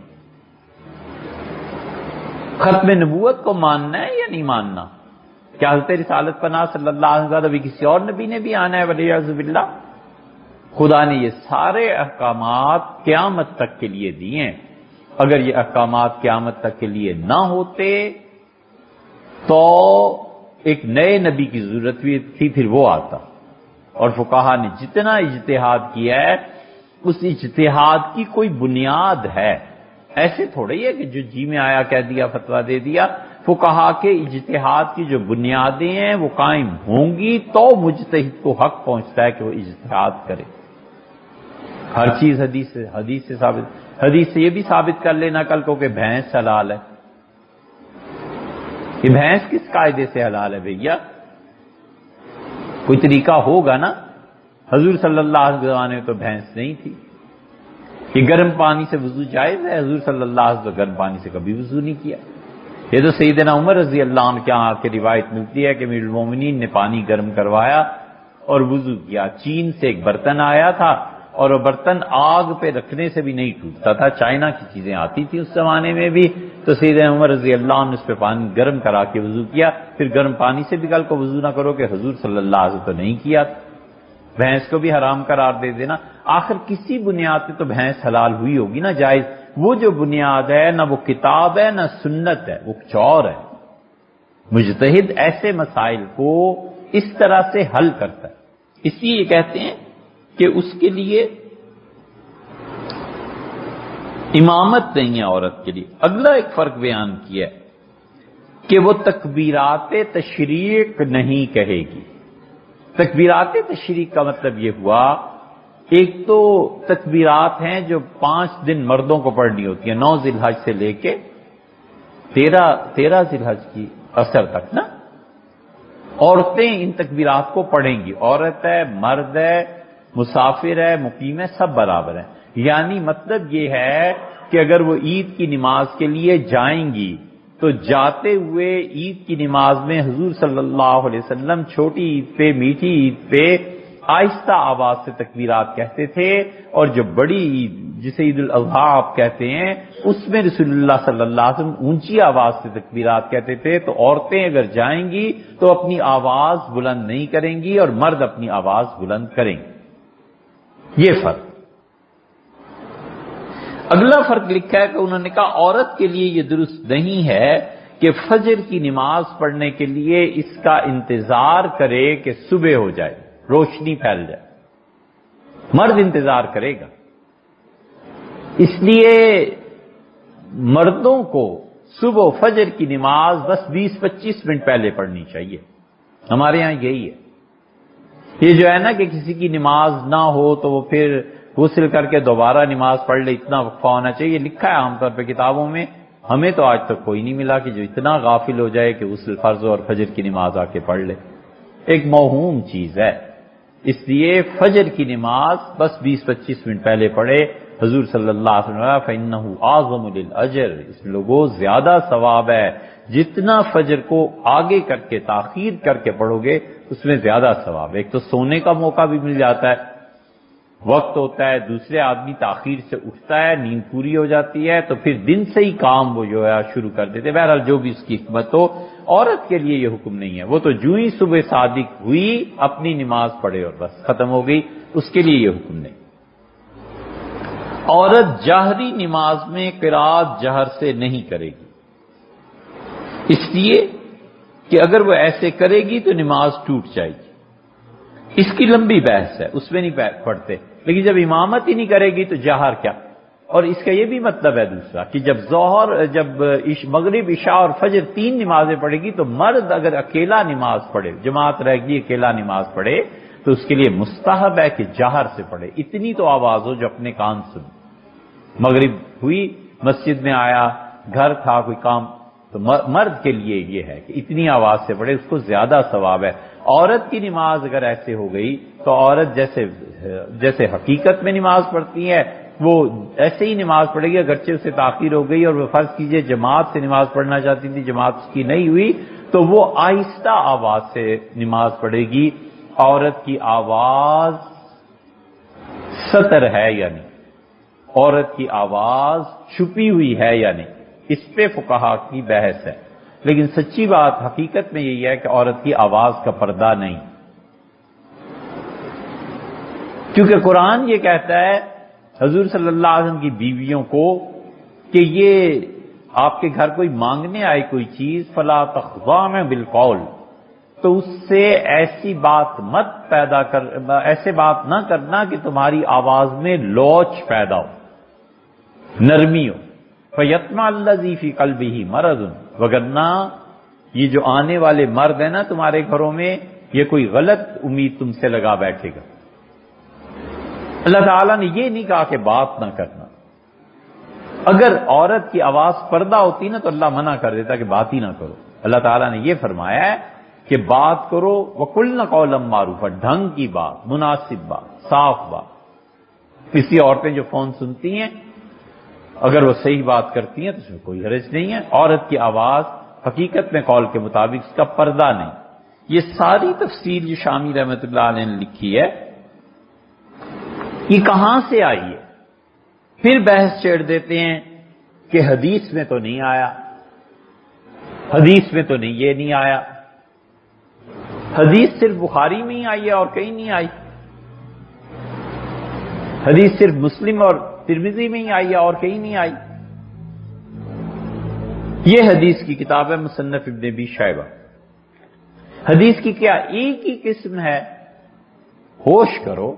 ختم نبوت کو ماننا ہے یا نہیں ماننا؟ کیا حضرت رسالت پناہ صلی اللہ علیہ وسلم ابھی کسی اور نبی نے بھی آنا ہے والعیاذ باللہ؟ خدا نے یہ سارے احکامات قیامت تک کے لیے دیے ہیں، اگر یہ احکامات قیامت تک کے لیے نہ ہوتے تو ایک نئے نبی کی ضرورت بھی تھی، پھر وہ آتا، اور فقہا نے جتنا اجتہاد کیا ہے اس اجتہاد کی کوئی بنیاد ہے، ایسے تھوڑی ہے کہ جو جی میں آیا کہہ دیا فتویٰ دے دیا۔ فقہا کے اجتہاد کی جو بنیادیں ہیں وہ قائم ہوں گی تو مجتہد کو حق پہنچتا ہے کہ وہ اجتہاد کرے۔ ہر چیز حدیث سے ثابت، حدیث سے یہ بھی ثابت کر لینا کل کو کہ بھینس حلال ہے، یہ بھینس کس قاعدے سے حلال ہے بھیا؟ کوئی طریقہ ہوگا نا، حضور صلی اللہ علیہ وسلم میں تو بھینس نہیں تھی۔ یہ گرم پانی سے وضو جائز ہے؟ حضور صلی اللہ علیہ وسلم گرم پانی سے کبھی وضو نہیں کیا۔ یہ تو سیدنا عمر رضی اللہ عنہ کے یہاں کی روایت ملتی ہے کہ امیر المومنین نے پانی گرم کروایا اور وضو کیا، چین سے ایک برتن آیا تھا اور وہ برتن آگ پہ رکھنے سے بھی نہیں ٹوٹتا تھا، چائنا کی چیزیں آتی تھی اس زمانے میں بھی، تو سیدنا عمر رضی اللہ عنہ نے اس پہ پانی گرم کرا کے وضو کیا۔ پھر گرم پانی سے بھی کل کو وضو نہ کرو کہ حضور صلی اللہ علیہ وسلم تو نہیں کیا، بھینس کو بھی حرام قرار دے دینا۔ آخر کسی بنیاد پہ تو بھینس حلال ہوئی ہوگی نا، جائز۔ وہ جو بنیاد ہے نہ وہ کتاب ہے نہ سنت ہے، وہ کچھ اور ہے۔ مجتہد ایسے مسائل کو اس طرح سے حل کرتا ہے، اس لیے یہ کہتے ہیں کہ اس کے لیے امامت نہیں ہے عورت کے لیے۔ اگلا ایک فرق بیان کیا ہے کہ وہ تکبیرات تشریق نہیں کہے گی۔ تکبیرات تشریق کا مطلب یہ ہوا، ایک تو تکبیرات ہیں جو 5 دن مردوں کو پڑھنی ہوتی ہیں، 9 ذی الحج سے لے کے 13 ذی الحج کی عصر تک نا، عورتیں ان تکبیرات کو پڑھیں گی، عورت ہے مرد ہے مسافر ہے، مقیم ہے، سب برابر ہیں۔ یعنی مطلب یہ ہے کہ اگر وہ عید کی نماز کے لیے جائیں گی تو جاتے ہوئے عید کی نماز میں حضور صلی اللہ علیہ وسلم چھوٹی عید پہ، میٹھی عید پہ آہستہ آواز سے تکبیرات کہتے تھے، اور جو بڑی عید جسے عید الاضحیٰ آپ کہتے ہیں اس میں رسول اللہ صلی اللہ علیہ وسلم اونچی آواز سے تکبیرات کہتے تھے۔ تو عورتیں اگر جائیں گی تو اپنی آواز بلند نہیں کریں گی اور مرد اپنی آواز بلند کریں گے۔ یہ فرق۔ اگلا فرق لکھا ہے کہ انہوں نے کہا عورت کے لیے یہ درست نہیں ہے کہ فجر کی نماز پڑھنے کے لیے اس کا انتظار کرے کہ صبح ہو جائے، روشنی پھیل جائے۔ مرد انتظار کرے گا، اس لیے مردوں کو صبح فجر کی نماز بس 20-25 منٹ پہلے پڑھنی چاہیے۔ ہمارے ہاں یہی ہے۔ یہ جو ہے نا کہ کسی کی نماز نہ ہو تو وہ پھر غسل کر کے دوبارہ نماز پڑھ لے، اتنا وقفہ ہونا چاہیے، لکھا ہے عام طور پہ کتابوں میں۔ ہمیں تو آج تک کوئی نہیں ملا کہ جو اتنا غافل ہو جائے کہ غسل فرض اور فجر کی نماز آ کے پڑھ لے۔ ایک موہوم چیز ہے، اس لیے فجر کی نماز بس 20-25 منٹ پہلے پڑھے۔ حضور صلی اللہ علیہ وسلم فَإِنَّهُ أَعْظَمُ لِلْأَجْرِ، اس میں لوگوں زیادہ ثواب ہے، جتنا فجر کو آگے کر کے تاخیر کر کے پڑھو گے اس میں زیادہ ثواب ہے۔ ایک تو سونے کا موقع بھی مل جاتا ہے، وقت ہوتا ہے، دوسرے آدمی تاخیر سے اٹھتا ہے، نیند پوری ہو جاتی ہے، تو پھر دن سے ہی کام وہ جو ہے شروع کر دیتے۔ بہرحال جو بھی اس کی حکمت ہو، عورت کے لیے یہ حکم نہیں ہے، وہ تو جو ہی صبح صادق ہوئی اپنی نماز پڑھے اور بس ختم ہو گئی، اس کے لیے یہ حکم نہیں۔ عورت جہری نماز میں قرات جہر سے نہیں کرے گی، اس لیے کہ اگر وہ ایسے کرے گی تو نماز ٹوٹ جائے گی۔ اس کی لمبی بحث ہے، اس میں نہیں پڑھتے، لیکن جب امامت ہی نہیں کرے گی تو جہر کیا۔ اور اس کا یہ بھی مطلب ہے دوسرا کہ جب مغرب، عشاء اور فجر 3 نمازیں پڑھے گی تو مرد اگر اکیلا نماز پڑھے، جماعت رہ گی اکیلا نماز پڑھے، تو اس کے لیے مستحب ہے کہ جہر سے پڑھے، اتنی تو آواز ہو جو اپنے کان سن۔ مغرب ہوئی، مسجد میں آیا، گھر تھا کوئی کام، تو مرد کے لیے یہ ہے کہ اتنی آواز سے پڑھے، اس کو زیادہ ثواب ہے۔ عورت کی نماز اگر ایسے ہو گئی تو عورت جیسے حقیقت میں نماز پڑھتی ہے وہ ایسے ہی نماز پڑھے گی، اگرچہ اسے تاخیر ہو گئی اور وہ فرض کیجئے جماعت سے نماز پڑھنا چاہتی تھی، جماعت اس کی نہیں ہوئی، تو وہ آہستہ آواز سے نماز پڑھے گی۔ عورت کی آواز ستر ہے یا نہیں، عورت کی آواز چھپی ہوئی ہے یا نہیں، اس پہ فقہا کی بحث ہے، لیکن سچی بات حقیقت میں یہی ہے کہ عورت کی آواز کا پردہ نہیں، کیونکہ قرآن یہ کہتا ہے حضور صلی اللہ علیہ وسلم کی بیویوں کو کہ یہ آپ کے گھر کوئی مانگنے آئے کوئی چیز فلا تخضعن بالقول، تو اس سے ایسی بات ایسے بات نہ کرنا کہ تمہاری آواز میں لوچ پیدا ہو، نرمی ہو۔ فَيَطْمَعَ الَّذِي فِي قَلْبِهِ مَرَضٌ، وگرنہ یہ جو آنے والے مرد ہیں نا تمہارے گھروں میں، یہ کوئی غلط امید تم سے لگا بیٹھے گا۔ اللہ تعالیٰ نے یہ نہیں کہا کہ بات نہ کرنا، اگر عورت کی آواز پردہ ہوتی نا تو اللہ منع کر دیتا کہ بات ہی نہ کرو۔ اللہ تعالیٰ نے یہ فرمایا ہے کہ بات کرو، وَقُلْنَ قَوْلًا مَّعْرُوفًا، ڈھنگ کی بات، مناسب بات، صاف بات۔ کسی عورتیں جو فون سنتی ہیں اگر وہ صحیح بات کرتی ہیں تو اس میں کوئی حرج نہیں ہے، عورت کی آواز حقیقت میں قول کے مطابق اس کا پردہ نہیں۔ یہ ساری تفصیل جو شامی رحمۃ اللہ علیہ نے لکھی ہے یہ کہاں سے آئی ہے؟ پھر بحث چھیڑ دیتے ہیں کہ حدیث میں تو نہیں آیا، حدیث میں تو نہیں، یہ نہیں آیا۔ حدیث صرف بخاری میں ہی آئی ہے اور کہیں نہیں آئی، حدیث صرف مسلم اور ترمذی میں ہی آئی ہے اور کہیں نہیں آئی۔ یہ حدیث کی کتاب ہے مصنف ابن ابی شیبہ۔ حدیث کی کیا ایک ہی قسم ہے؟ ہوش کرو،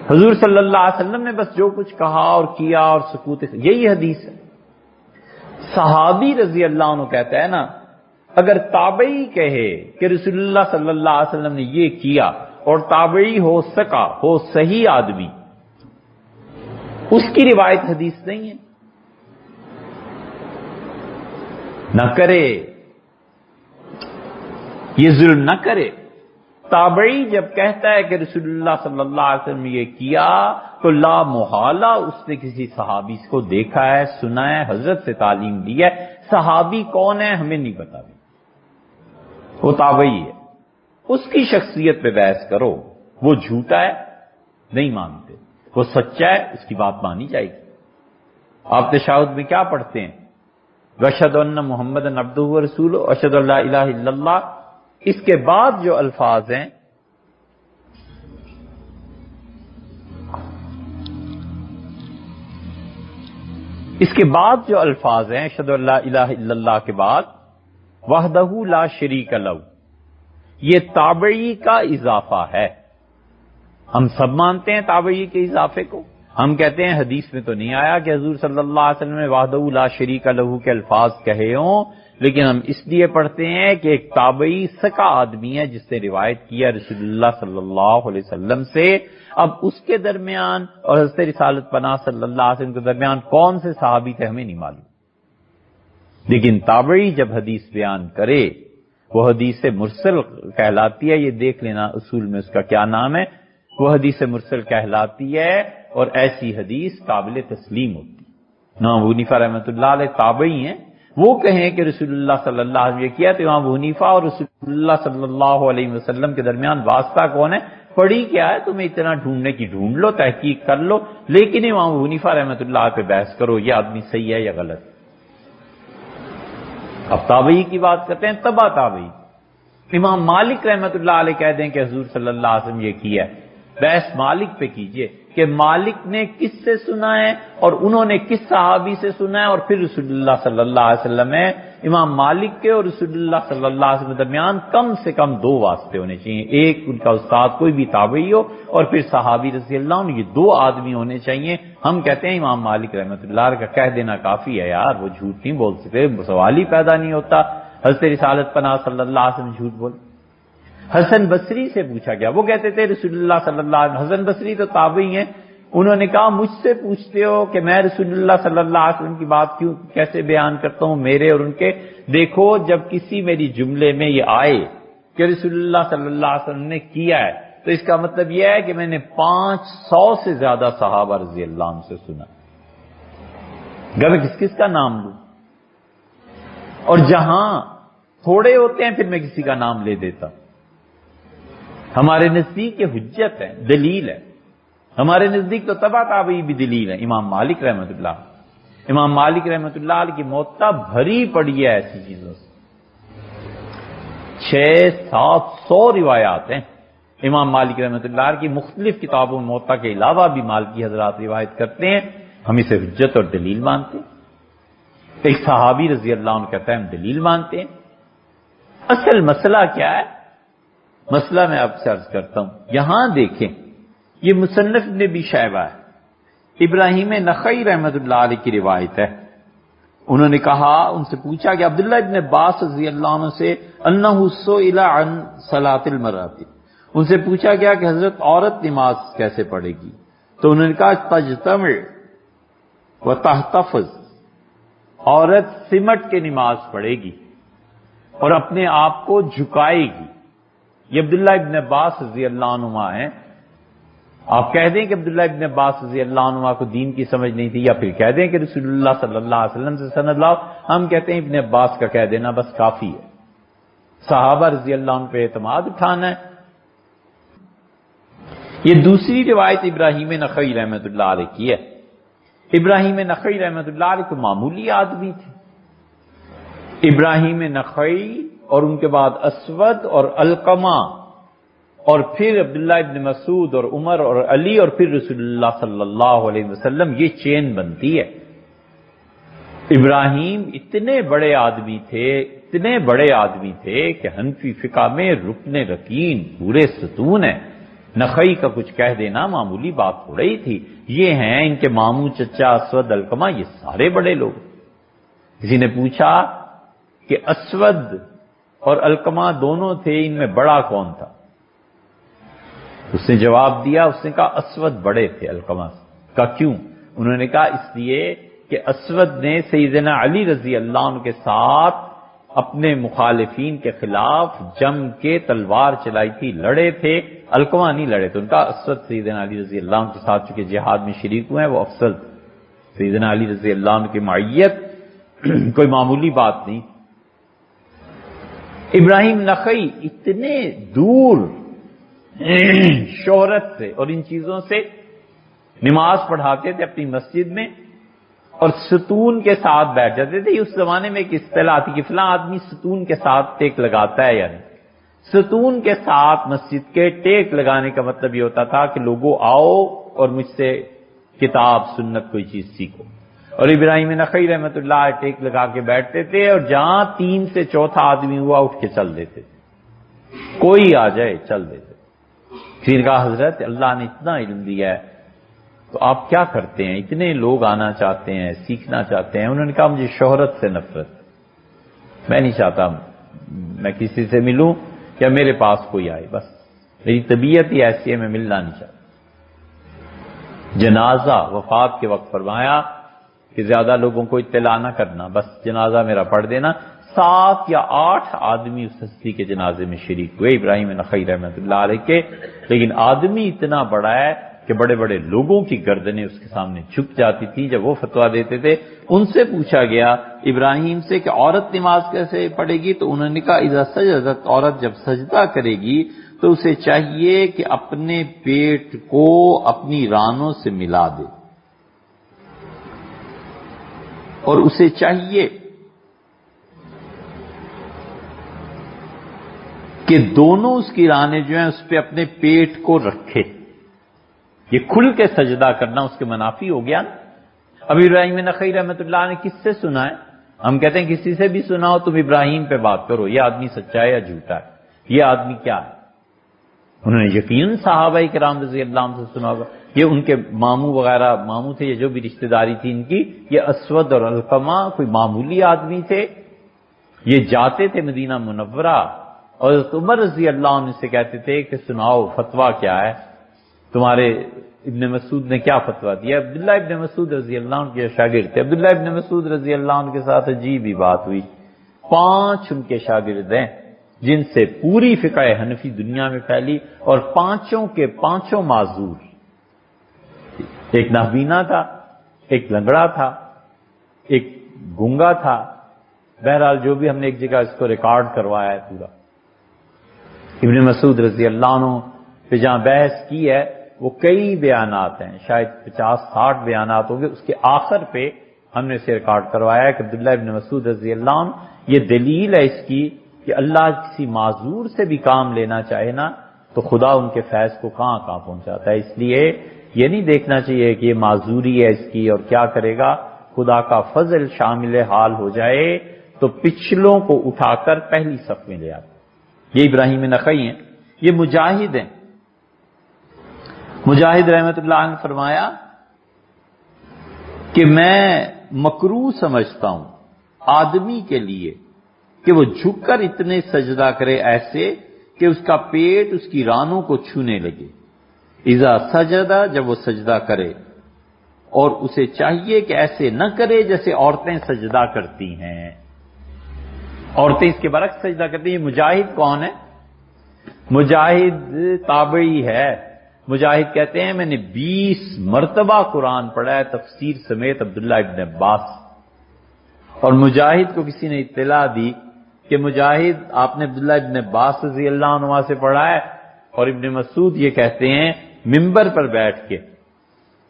حضور صلی اللہ علیہ وسلم نے بس جو کچھ کہا اور کیا اور سکوت، یہی حدیث ہے۔ صحابی رضی اللہ عنہ کہتا ہے نا، اگر تابعی کہے کہ رسول اللہ صلی اللہ علیہ وسلم نے یہ کیا اور تابعی ہو سکا، ہو صحیح آدمی، اس کی روایت حدیث نہیں ہے۔ نہ کرے، یہ ظلم نہ کرے، تابعی جب کہتا ہے کہ رسول اللہ صلی اللہ علیہ وسلم نے یہ کیا تو لا محالہ اس نے کسی صحابی کو دیکھا ہے، سنا ہے، حضرت سے تعلیم لی ہے۔ صحابی کون ہے ہمیں نہیں پتا، وہ تابعی ہے، اس کی شخصیت پہ بحث کرو۔ وہ جھوٹا ہے نہیں مانتے، وہ سچا ہے اس کی بات مانی جائے گی۔ آپ تشہد میں کیا پڑھتے ہیں؟ وَأَشْهَدُ أَنَّ مُحَمَّدًا عَبْدُهُ وَرَسُولُهُ وَأَشْهَدُ أَن لَا إِلَٰهَ إِلَّا اللَّهُ۔ اس کے بعد جو الفاظ ہیں، اشہد ان لا الہ الا اللہ کے بعد وحدہ لا شریک لہ، یہ تابعی کا اضافہ ہے۔ ہم سب مانتے ہیں تابعی کے اضافے کو، ہم کہتے ہیں حدیث میں تو نہیں آیا کہ حضور صلی اللہ علیہ وسلم نے وحدہ لا شریک لہ کے الفاظ کہے ہوں، لیکن ہم اس لیے پڑھتے ہیں کہ ایک تابعی سکا آدمی ہے جس نے روایت کیا رسول اللہ صلی اللہ علیہ وسلم سے۔ اب اس کے درمیان اور حضرت رسالت پناہ صلی اللہ علیہ وسلم کے درمیان کون سے صحابی تھے ہمیں نہیں معلوم، لیکن تابعی جب حدیث بیان کرے وہ حدیث مرسل کہلاتی ہے۔ یہ دیکھ لینا اصول میں اس کا کیا نام ہے، وہ حدیث مرسل کہلاتی ہے، اور ایسی حدیث قابل تسلیم ہوتی ہے۔ امام ابو حنیفہ رحمۃ اللہ علیہ تابعی ہیں، وہ کہیں کہ رسول اللہ صلی اللہ علیہ وسلم یہ کیا تو امام ابو حنیفہ اور رسول اللہ صلی اللہ علیہ وسلم کے درمیان واسطہ کون ہے؟ پڑھی کیا ہے تمہیں اتنا ڈھونڈنے کی ڈھونڈ لو، تحقیق کر لو، لیکن امام ابو حنیفہ رحمۃ اللہ پہ بحث کرو یہ آدمی صحیح ہے یا غلط۔ اب تابعی کی بات کرتے ہیں، تبع تابعی امام مالک رحمۃ اللہ علیہ کہہ دیں کہ حضور صلی اللہ علیہ وسلم یہ کیا ہے، بحث مالک پہ کیجئے کہ مالک نے کس سے سنا ہے اور انہوں نے کس صحابی سے سنا ہے، اور پھر رسول اللہ صلی اللہ علیہ وسلم ہے۔ امام مالک کے اور رسول اللہ صلی اللہ علیہ وسلم کے درمیان کم سے کم 2 واسطے ہونے چاہیے، ایک ان کا استاد کوئی بھی تابعی ہو، اور پھر صحابی رضی اللہ عنہ، یہ 2 آدمی ہونے چاہیے۔ ہم کہتے ہیں امام مالک رحمۃ اللہ علیہ کا کہہ دینا کافی ہے یار، وہ جھوٹ نہیں بول سکتے، سوال ہی پیدا نہیں ہوتا حضرت رسالت پناہ صلی اللہ علیہ وسلم جھوٹ بول۔ حسن بصری سے پوچھا گیا، وہ کہتے تھے رسول اللہ صلی اللہ علیہ وسلم، حسن بصری تو تابعی ہیں، انہوں نے کہا مجھ سے پوچھتے ہو کہ میں رسول اللہ صلی اللہ علیہ وسلم کی بات کیسے بیان کرتا ہوں، میرے اور ان کے؟ دیکھو جب کسی میری جملے میں یہ آئے کہ رسول اللہ صلی اللہ علیہ وسلم نے کیا ہے تو اس کا مطلب یہ ہے کہ میں نے 500 سے زیادہ صحابہ رضی اللہ عنہ سے سنا۔ اگر میں کس کس کا نام لوں، اور جہاں تھوڑے ہوتے ہیں پھر میں کسی کا نام لے دیتا ہوں۔ ہمارے نزدیک یہ حجت ہے، دلیل ہے، ہمارے نزدیک تو تبع تابعی بھی دلیل ہے۔ امام مالک رحمۃ اللہ علیہ کی موطا بھری پڑی ہے ایسی چیزوں سے، 600-700 روایات ہیں امام مالک رحمۃ اللہ علیہ کی مختلف کتابوں میں، موطا کے علاوہ بھی مالکی حضرات روایت کرتے ہیں، ہم اسے حجت اور دلیل مانتے ہیں۔ ایک صحابی رضی اللہ عنہ کہتا ہے ہم دلیل مانتے ہیں۔ اصل مسئلہ کیا ہے؟ مسئلہ میں آپ سے عرض کرتا ہوں، یہاں دیکھیں یہ مصنف ابن ابی شیبہ ہے، ابراہیم نخعی رحمۃ اللہ علیہ کی روایت ہے۔ انہوں نے کہا، ان سے پوچھا کہ عبداللہ ابن عباس رضی اللہ عنہ سے انہ سئل عن صلاۃ المرأۃ، ان سے پوچھا گیا کہ حضرت عورت نماز کیسے پڑھے گی؟ تو انہوں نے کہا تجتمع وتحتفظ، عورت سمٹ کے نماز پڑھے گی اور اپنے آپ کو جھکائے گی۔ یہ عبداللہ ابن عباس رضی اللہ عنہما ہیں۔ آپ کہہ دیں کہ عبداللہ ابن عباس رضی اللہ عنہ کو دین کی سمجھ نہیں تھی، یا پھر کہہ دیں کہ رسول اللہ صلی اللہ علیہ وسلم سے سند لاؤ، ہم کہتے ہیں ابن عباس کا کہہ دینا بس کافی ہے، صحابہ رضی اللہ عنہ پہ اعتماد اٹھانا ہے۔ یہ دوسری روایت ابراہیم نخعی رحمۃ اللہ علیہ کی ہے۔ ابراہیم نخعی رحمۃ اللہ علیہ کو معمولی آدمی تھے، ابراہیم نخعی اور ان کے بعد اسود اور علقمہ، اور پھر عبداللہ ابن مسعود اور عمر اور علی، اور پھر رسول اللہ صلی اللہ علیہ وسلم، یہ چین بنتی ہے۔ ابراہیم اتنے بڑے آدمی تھے کہ حنفی فقہ میں رکن رکین، پورے ستون ہیں۔ نخعی کا کچھ کہہ دینا معمولی بات تھوڑی ہی تھی، یہ ہیں ان کے ماموں چچا اسود علقمہ، یہ سارے بڑے لوگ۔ کسی نے پوچھا کہ اسود اور علقمہ دونوں تھے، ان میں بڑا کون تھا؟ اس نے جواب دیا، اس نے کہا اسود بڑے تھے علقمہ سے۔ کہا کیوں؟ انہوں نے کہا اس لیے کہ اسود نے سیدنا علی رضی اللہ عنہ کے ساتھ اپنے مخالفین کے خلاف جم کے تلوار چلائی تھی، لڑے تھے، القما نہیں لڑے تھے، ان کا اسود سیدنا علی رضی اللہ عنہ کے ساتھ چونکہ جہاد میں شریک ہوئے ہیں وہ افضل سیدنا علی رضی اللہ عنہ کی معیت کوئی معمولی بات نہیں۔ ابراہیم نخعی اتنے دور شہرت سے اور ان چیزوں سے نماز پڑھاتے تھے اپنی مسجد میں اور ستون کے ساتھ بیٹھ جاتے تھے۔ اس زمانے میں ایک اصطلاح تھی کہ فلاں آدمی ستون کے ساتھ ٹیک لگاتا ہے، یعنی ستون کے ساتھ مسجد کے ٹیک لگانے کا مطلب یہ ہوتا تھا کہ لوگوں آؤ اور مجھ سے کتاب سنت کوئی چیز سیکھو۔ اور ابراہیم نخعی رحمۃ اللہ ٹیک لگا کے بیٹھتے تھے اور جہاں 3 سے چوتھا آدمی ہوا اٹھ کے چل دیتے تھے، کوئی آ جائے چل دیتے۔ پھر کہا حضرت اللہ نے اتنا علم دیا ہے تو آپ کیا کرتے ہیں؟ اتنے لوگ آنا چاہتے ہیں، سیکھنا چاہتے ہیں۔ انہوں نے کہا مجھے شہرت سے نفرت، میں نہیں چاہتا میں کسی سے ملوں یا میرے پاس کوئی آئے، بس میری طبیعت ہی ایسی ہے، میں ملنا نہیں چاہتا۔ جنازہ وفات کے وقت فرمایا کہ زیادہ لوگوں کو اطلاع نہ کرنا، بس جنازہ میرا پڑھ دینا۔ 7 یا 8 آدمی اس ہستی کے جنازے میں شریک ہوئے ابراہیم نخعی رحمۃ اللہ علیہ کے، لیکن آدمی اتنا بڑا ہے کہ بڑے بڑے لوگوں کی گردنیں اس کے سامنے جھک جاتی تھی جب وہ فتویٰ دیتے تھے۔ ان سے پوچھا گیا ابراہیم سے کہ عورت نماز کیسے پڑھے گی، تو انہوں نے کہا اذا سجدت، عورت جب سجدہ کرے گی تو اسے چاہیے کہ اپنے پیٹ کو اپنی رانوں سے ملا دے، اور اسے چاہیے کہ دونوں اس کی رانیں جو ہیں اس پہ اپنے پیٹ کو رکھے۔ یہ کھل کے سجدہ کرنا اس کے منافی ہو گیا نا۔ اب ابراہیم نخعی رحمۃ اللہ نے کس سے سنا ہے؟ ہم کہتے ہیں کسی سے بھی سنا ہو تم ابراہیم پہ بات کرو، یہ آدمی سچا ہے یا جھوٹا ہے، یہ آدمی کیا ہے۔ انہوں نے یقیناً صحابہ کرام رضی اللہ عنہ سے سنا ہوگا، یہ ان کے ماموں وغیرہ، ماموں تھے، یہ جو بھی رشتہ داری تھی ان کی، یہ اسود اور علقمہ کوئی معمولی آدمی تھے، یہ جاتے تھے مدینہ منورہ اور حضرت عمر رضی اللہ عنہ سے کہتے تھے کہ سناؤ فتویٰ کیا ہے، تمہارے ابن مسعود نے کیا فتویٰ دیا۔ عبداللہ ابن مسعود رضی اللہ عنہ کے شاگرد تھے۔ عبداللہ ابن مسعود رضی اللہ عنہ کے ساتھ عجیب ہی بات ہوئی، 5 ان کے شاگرد ہیں جن سے پوری فقہ حنفی دنیا میں پھیلی، اور 5 کے 5 معذور، ایک نابینا تھا، ایک لنگڑا تھا، ایک گونگا تھا۔ بہرحال جو بھی ہم نے ایک جگہ اس کو ریکارڈ کروایا ہے پورا۔ ابن مسعود رضی اللہ عنہ پہ جہاں بحث کی ہے وہ کئی بیانات ہیں، شاید 50-60 بیانات ہوں گے، اس کے آخر پہ ہم نے اسے ریکارڈ کروایا ہے کہ عبداللہ ابن مسعود رضی اللہ عنہ، یہ دلیل ہے اس کی کہ اللہ کسی معذور سے بھی کام لینا چاہے نا تو خدا ان کے فیض کو کہاں کہاں پہنچاتا ہے۔ اس لیے یہ نہیں دیکھنا چاہیے کہ یہ معذوری ہے اس کی اور کیا کرے گا، خدا کا فضل شامل حال ہو جائے تو پچھلوں کو اٹھا کر پہلی صف میں لے آتا۔ یہ ابراہیم نخعی ہیں، یہ مجاہد ہیں۔ مجاہد رحمت اللہ عنہ فرمایا کہ میں مکروہ سمجھتا ہوں آدمی کے لیے کہ وہ جھک کر اتنے سجدہ کرے ایسے کہ اس کا پیٹ اس کی رانوں کو چھونے لگے۔ اذا سجدہ، جب وہ سجدہ کرے، اور اسے چاہیے کہ ایسے نہ کرے جیسے عورتیں سجدہ کرتی ہیں۔ عورتیں اس کے برعکس سجدہ کرتی ہیں۔ مجاہد کون ہے؟ مجاہد تابعی ہے۔ مجاہد کہتے ہیں میں نے 20 مرتبہ قرآن پڑھا ہے تفسیر سمیت عبداللہ ابن عباس، اور مجاہد کو کسی نے اطلاع دی کہ مجاہد آپ نے عبداللہ ابن عباس رضی اللہ عنہ سے پڑھا ہے، اور ابن مسعود یہ کہتے ہیں منبر پر بیٹھ کے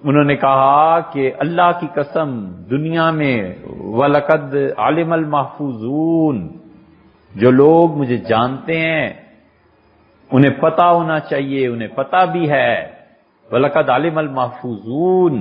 انہوں نے کہا کہ اللہ کی قسم دنیا میں وَلَقَدْ عَلِمَ الْمَحْفُوظُونَ، جو لوگ مجھے جانتے ہیں انہیں پتہ ہونا چاہیے، انہیں پتہ بھی ہے، وَلَقَدْ عَلِمَ الْمَحْفُوظُونَ،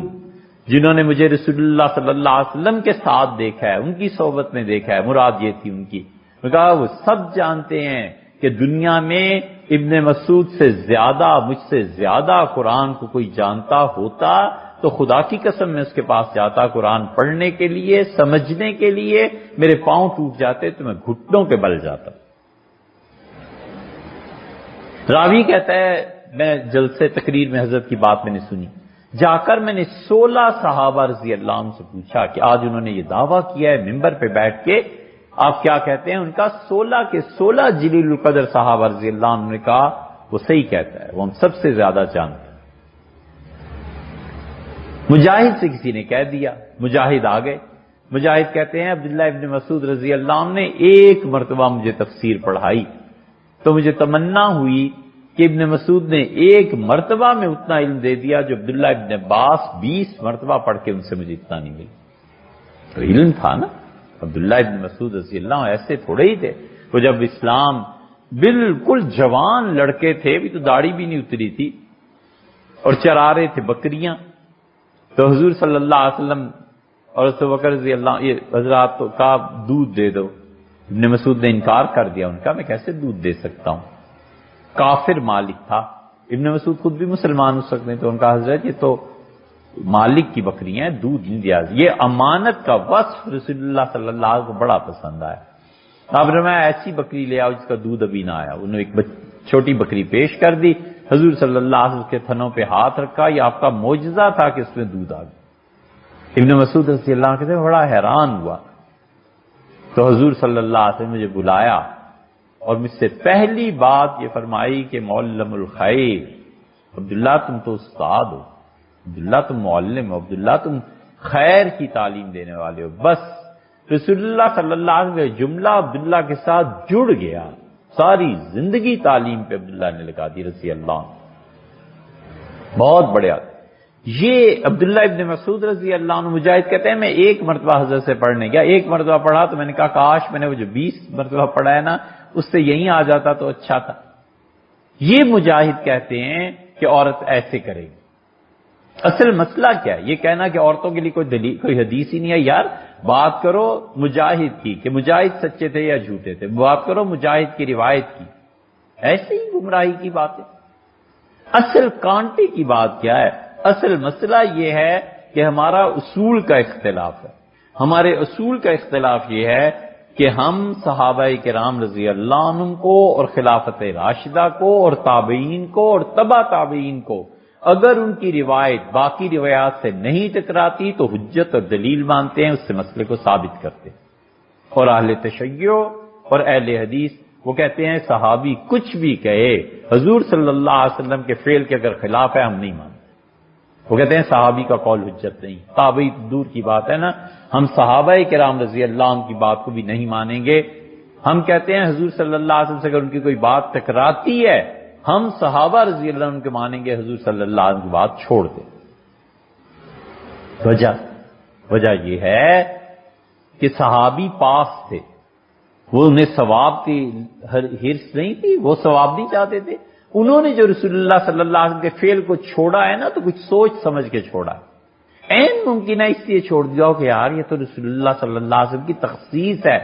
جنہوں نے مجھے رسول اللہ صلی اللہ علیہ وسلم کے ساتھ دیکھا ہے، ان کی صحبت میں دیکھا ہے، مراد یہ تھی ان کی۔ میں کہا وہ سب جانتے ہیں کہ دنیا میں ابن مسعود سے زیادہ، مجھ سے زیادہ قرآن کو کوئی جانتا ہوتا تو خدا کی قسم میں اس کے پاس جاتا قرآن پڑھنے کے لیے، سمجھنے کے لیے، میرے پاؤں ٹوٹ جاتے تو میں گھٹنوں کے بل جاتا۔ راوی کہتا ہے میں جلسے تقریر میں حضرت کی بات میں نے سنی، جا کر میں نے 16 صحابہ رضی اللہ عنہ سے پوچھا کہ آج انہوں نے یہ دعویٰ کیا ہے منبر پہ بیٹھ کے آپ کیا کہتے ہیں؟ ان کا 16 کے 16 جلیل القدر صحابہ رضی اللہ عنہ نے کہا وہ صحیح کہتا ہے، وہ ہم سب سے زیادہ جانتے ہیں۔ مجاہد سے کسی نے کہہ دیا، مجاہد آ گئے، مجاہد کہتے ہیں عبداللہ ابن مسعود رضی اللہ عنہ نے ایک مرتبہ مجھے تفسیر پڑھائی تو مجھے تمنا ہوئی کہ ابن مسعود نے ایک مرتبہ میں اتنا علم دے دیا جو عبداللہ ابن عباس 20 مرتبہ پڑھ کے ان سے مجھے اتنا نہیں ملی۔ تو علم تھا نا، عبداللہ ابن مسعود رضی اللہ عنہ ایسے تھوڑے ہی تھے، وہ جب اسلام بالکل جوان لڑکے تھے، بھی تو داڑھی بھی نہیں اتری تھی اور چرا رہے تھے بکریاں، تو حضور صلی اللہ علیہ وسلم اور ابو بکر رضی اللہ عنہ یہ حضرات تو کہا دودھ دے دو، ابن مسعود نے انکار کر دیا، ان کا میں کیسے دودھ دے سکتا ہوں، کافر مالک تھا، ابن مسعود خود بھی مسلمان ہو سکتے ہیں، تو ان کا حضرت یہ تو مالک کی بکریاں ہیں، دودھ نہیں دیا۔ یہ امانت کا وصف رسول اللہ صلی اللہ علیہ وسلم کو بڑا پسند آیا۔ آپ نے میں ایسی بکری لے آؤ جس کا دودھ ابھی نہ آیا، انہوں نے ایک چھوٹی بکری پیش کر دی، حضور صلی اللہ علیہ وسلم کے تھنوں پہ ہاتھ رکھا، یہ آپ کا معجزہ تھا کہ اس میں دودھ آ گیا۔ ابن مسعود رضی اللہ عنہ کہتے ہیں بڑا حیران ہوا، تو حضور صلی اللہ علیہ وسلم مجھے بلایا اور مجھ سے پہلی بات یہ فرمائی کہ معلم الخیر، عبداللہ تم تو استاد ہو، عبداللہ تم معلم ہو، عبداللہ تم خیر کی تعلیم دینے والے ہو۔ بس رسول اللہ صلی اللہ علیہ وسلم کا جملہ عبداللہ کے ساتھ جڑ گیا، ساری زندگی تعلیم پہ عبداللہ نے لگا دی رضی اللہ عنہ۔ بہت بڑے آدمی۔ یہ عبداللہ ابن مسعود رضی اللہ عنہ، مجاہد کہتے ہیں میں ایک مرتبہ حضرت سے پڑھنے گیا، ایک مرتبہ پڑھا تو میں نے کہا کاش میں نے وہ جو 20 مرتبہ پڑھا ہے نا اس سے یہیں آ جاتا تو اچھا تھا۔ یہ مجاہد کہتے ہیں کہ عورت ایسے کرے گی۔ اصل مسئلہ کیا ہے؟ یہ کہنا کہ عورتوں کے لیے کوئی دلیل کوئی حدیث ہی نہیں ہے، یار بات کرو مجاہد کی کہ مجاہد سچے تھے یا جھوٹے تھے، بات کرو مجاہد کی روایت کی، ایسے ہی گمراہی کی بات ہے۔ اصل کانٹے کی بات کیا ہے؟ اصل مسئلہ یہ ہے کہ ہمارا اصول کا اختلاف ہے۔ ہمارے اصول کا اختلاف یہ ہے کہ ہم صحابہ کرام رضی اللہ عنہم کو اور خلافت راشدہ کو اور تابعین کو اور تبع تابعین کو اگر ان کی روایت باقی روایات سے نہیں ٹکراتی تو حجت اور دلیل مانتے ہیں، اس سے مسئلے کو ثابت کرتے ہیں۔ اور اہل تشیع اور اہل حدیث وہ کہتے ہیں صحابی کچھ بھی کہے، حضور صلی اللہ علیہ وسلم کے فعل کے اگر خلاف ہے ہم نہیں مانتے۔ وہ کہتے ہیں صحابی کا قول حجت نہیں، تابعی دور کی بات ہے نا، ہم صحابہ کرام رضی اللہ عنہ کی بات کو بھی نہیں مانیں گے۔ ہم کہتے ہیں حضور صلی اللہ علیہ وسلم سے اگر ان کی کوئی بات ٹکراتی ہے ہم صحابہ رضی اللہ عنہ کے مانیں گے، حضور صلی اللہ علیہ وسلم کی بات چھوڑ دیں۔ وجہ یہ ہے کہ صحابی پاس تھے، وہ انہیں ثواب کی ہرس نہیں تھی، وہ ثواب نہیں چاہتے تھے۔ انہوں نے جو رسول اللہ صلی اللہ علیہ وسلم کے فعل کو چھوڑا ہے نا تو کچھ سوچ سمجھ کے چھوڑا ہے، عین ممکن ہے اس لیے چھوڑ دیا ہو کہ یار یہ تو رسول اللہ صلی اللہ علیہ وسلم کی تخصیص ہے۔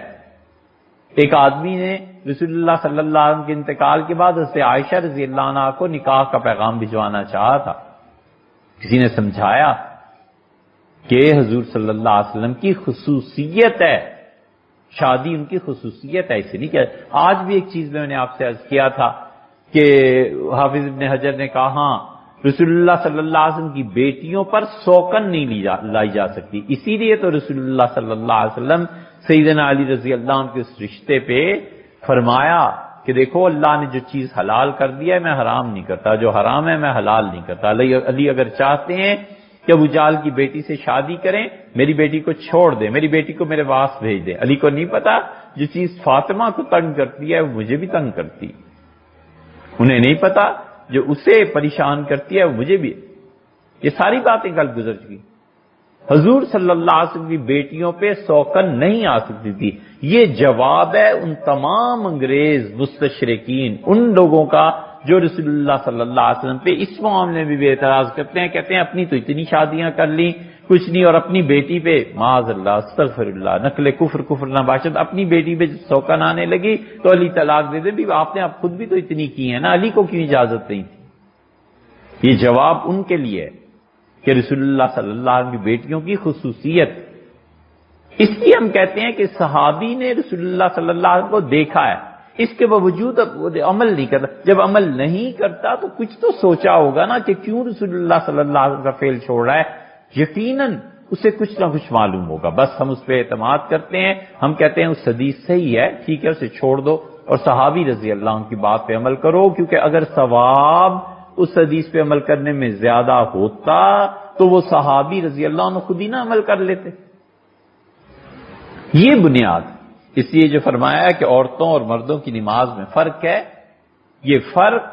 ایک آدمی نے رسول اللہ صلی اللہ علیہ وسلم کے انتقال کے بعد حضرت عائشہ رضی اللہ عنہا کو نکاح کا پیغام بھجوانا چاہا تھا، کسی نے سمجھایا کہ حضور صلی اللہ علیہ وسلم کی خصوصیت ہے، شادی ان کی خصوصیت ہے، اسے نہیں کہ آج بھی ایک چیز میں نے آپ سے عرض کیا تھا کہ حافظ ابن حجر نے کہا ہاں رسول اللہ صلی اللہ علیہ وسلم کی بیٹیوں پر سوکن نہیں لائی جا سکتی، اسی لیے تو رسول اللہ صلی اللہ علیہ وسلم سیدنا علی رضی اللہ عنہ کے اس رشتے پہ فرمایا کہ دیکھو اللہ نے جو چیز حلال کر دیا ہے میں حرام نہیں کرتا، جو حرام ہے میں حلال نہیں کرتا۔ علی اگر چاہتے ہیں کہ ابو جہل کی بیٹی سے شادی کریں، میری بیٹی کو چھوڑ دیں، میری بیٹی کو میرے پاس بھیج دیں۔ علی کو نہیں پتا جو چیز فاطمہ کو تنگ کرتی ہے وہ مجھے بھی تنگ کرتی، انہیں نہیں پتا جو اسے پریشان کرتی ہے وہ مجھے بھی۔ یہ ساری باتیں کل گزر چکی۔ حضور صلی اللہ علیہ وسلم کی بیٹیوں پہ سوکن نہیں آ سکتی تھی۔ یہ جواب ہے ان تمام انگریز مستشرقین، ان لوگوں کا جو رسول اللہ صلی اللہ علیہ وسلم پہ اس معاملے میں بھی اعتراض کرتے ہیں، کہتے ہیں اپنی تو اتنی شادیاں کر لیں کچھ نہیں، اور اپنی بیٹی پہ معاذ اللہ استغفر اللہ نقل کفر نہ باشد، اپنی بیٹی پہ سوکن آنے لگی تو علی طلاق دے دے، بھی آپ نے خود بھی تو اتنی کی ہے نا، علی کو کیوں اجازت نہیں تھی؟ یہ جواب ان کے لیے کہ رسول اللہ صلی اللہ علیہ وسلم کی بیٹیوں کی خصوصیت، اس لیے ہم کہتے ہیں کہ صحابی نے رسول اللہ صلی اللہ علیہ وسلم کو دیکھا ہے، اس کے باوجود وہ عمل نہیں کرتا۔ جب عمل نہیں کرتا تو کچھ تو سوچا ہوگا نا کہ کیوں رسول اللہ صلی اللہ علیہ وسلم کا فعل چھوڑ رہا ہے۔ یقیناً اسے کچھ نہ کچھ معلوم ہوگا، بس ہم اس پہ اعتماد کرتے ہیں، ہم کہتے ہیں اس حدیث صحیح ہے، ٹھیک ہے اسے چھوڑ دو اور صحابی رضی اللہ عنہ کی بات پہ عمل کرو، کیونکہ اگر ثواب اس حدیث پہ عمل کرنے میں زیادہ ہوتا تو وہ صحابی رضی اللہ عنہ خود ہی نہ عمل کر لیتے۔ یہ بنیاد، اس لیے جو فرمایا ہے کہ عورتوں اور مردوں کی نماز میں فرق ہے، یہ فرق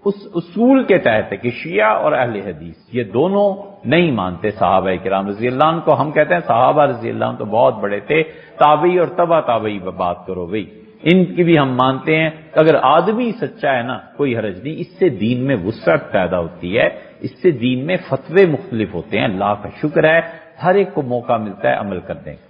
اس اصول کے تحت ہے کہ شیعہ اور اہل حدیث یہ دونوں نہیں مانتے صحابہ کرام رضی اللہ عنہ کو۔ ہم کہتے ہیں صحابہ رضی اللہ عنہ تو بہت بڑے تھے، تابعی اور تبع تابعی پہ بات کرو بھئی، ان کی بھی ہم مانتے ہیں، اگر آدمی سچا ہے نا کوئی حرج نہیں، اس سے دین میں وسعت پیدا ہوتی ہے، اس سے دین میں فتوے مختلف ہوتے ہیں، اللہ کا شکر ہے ہر ایک کو موقع ملتا ہے عمل کرنے کا۔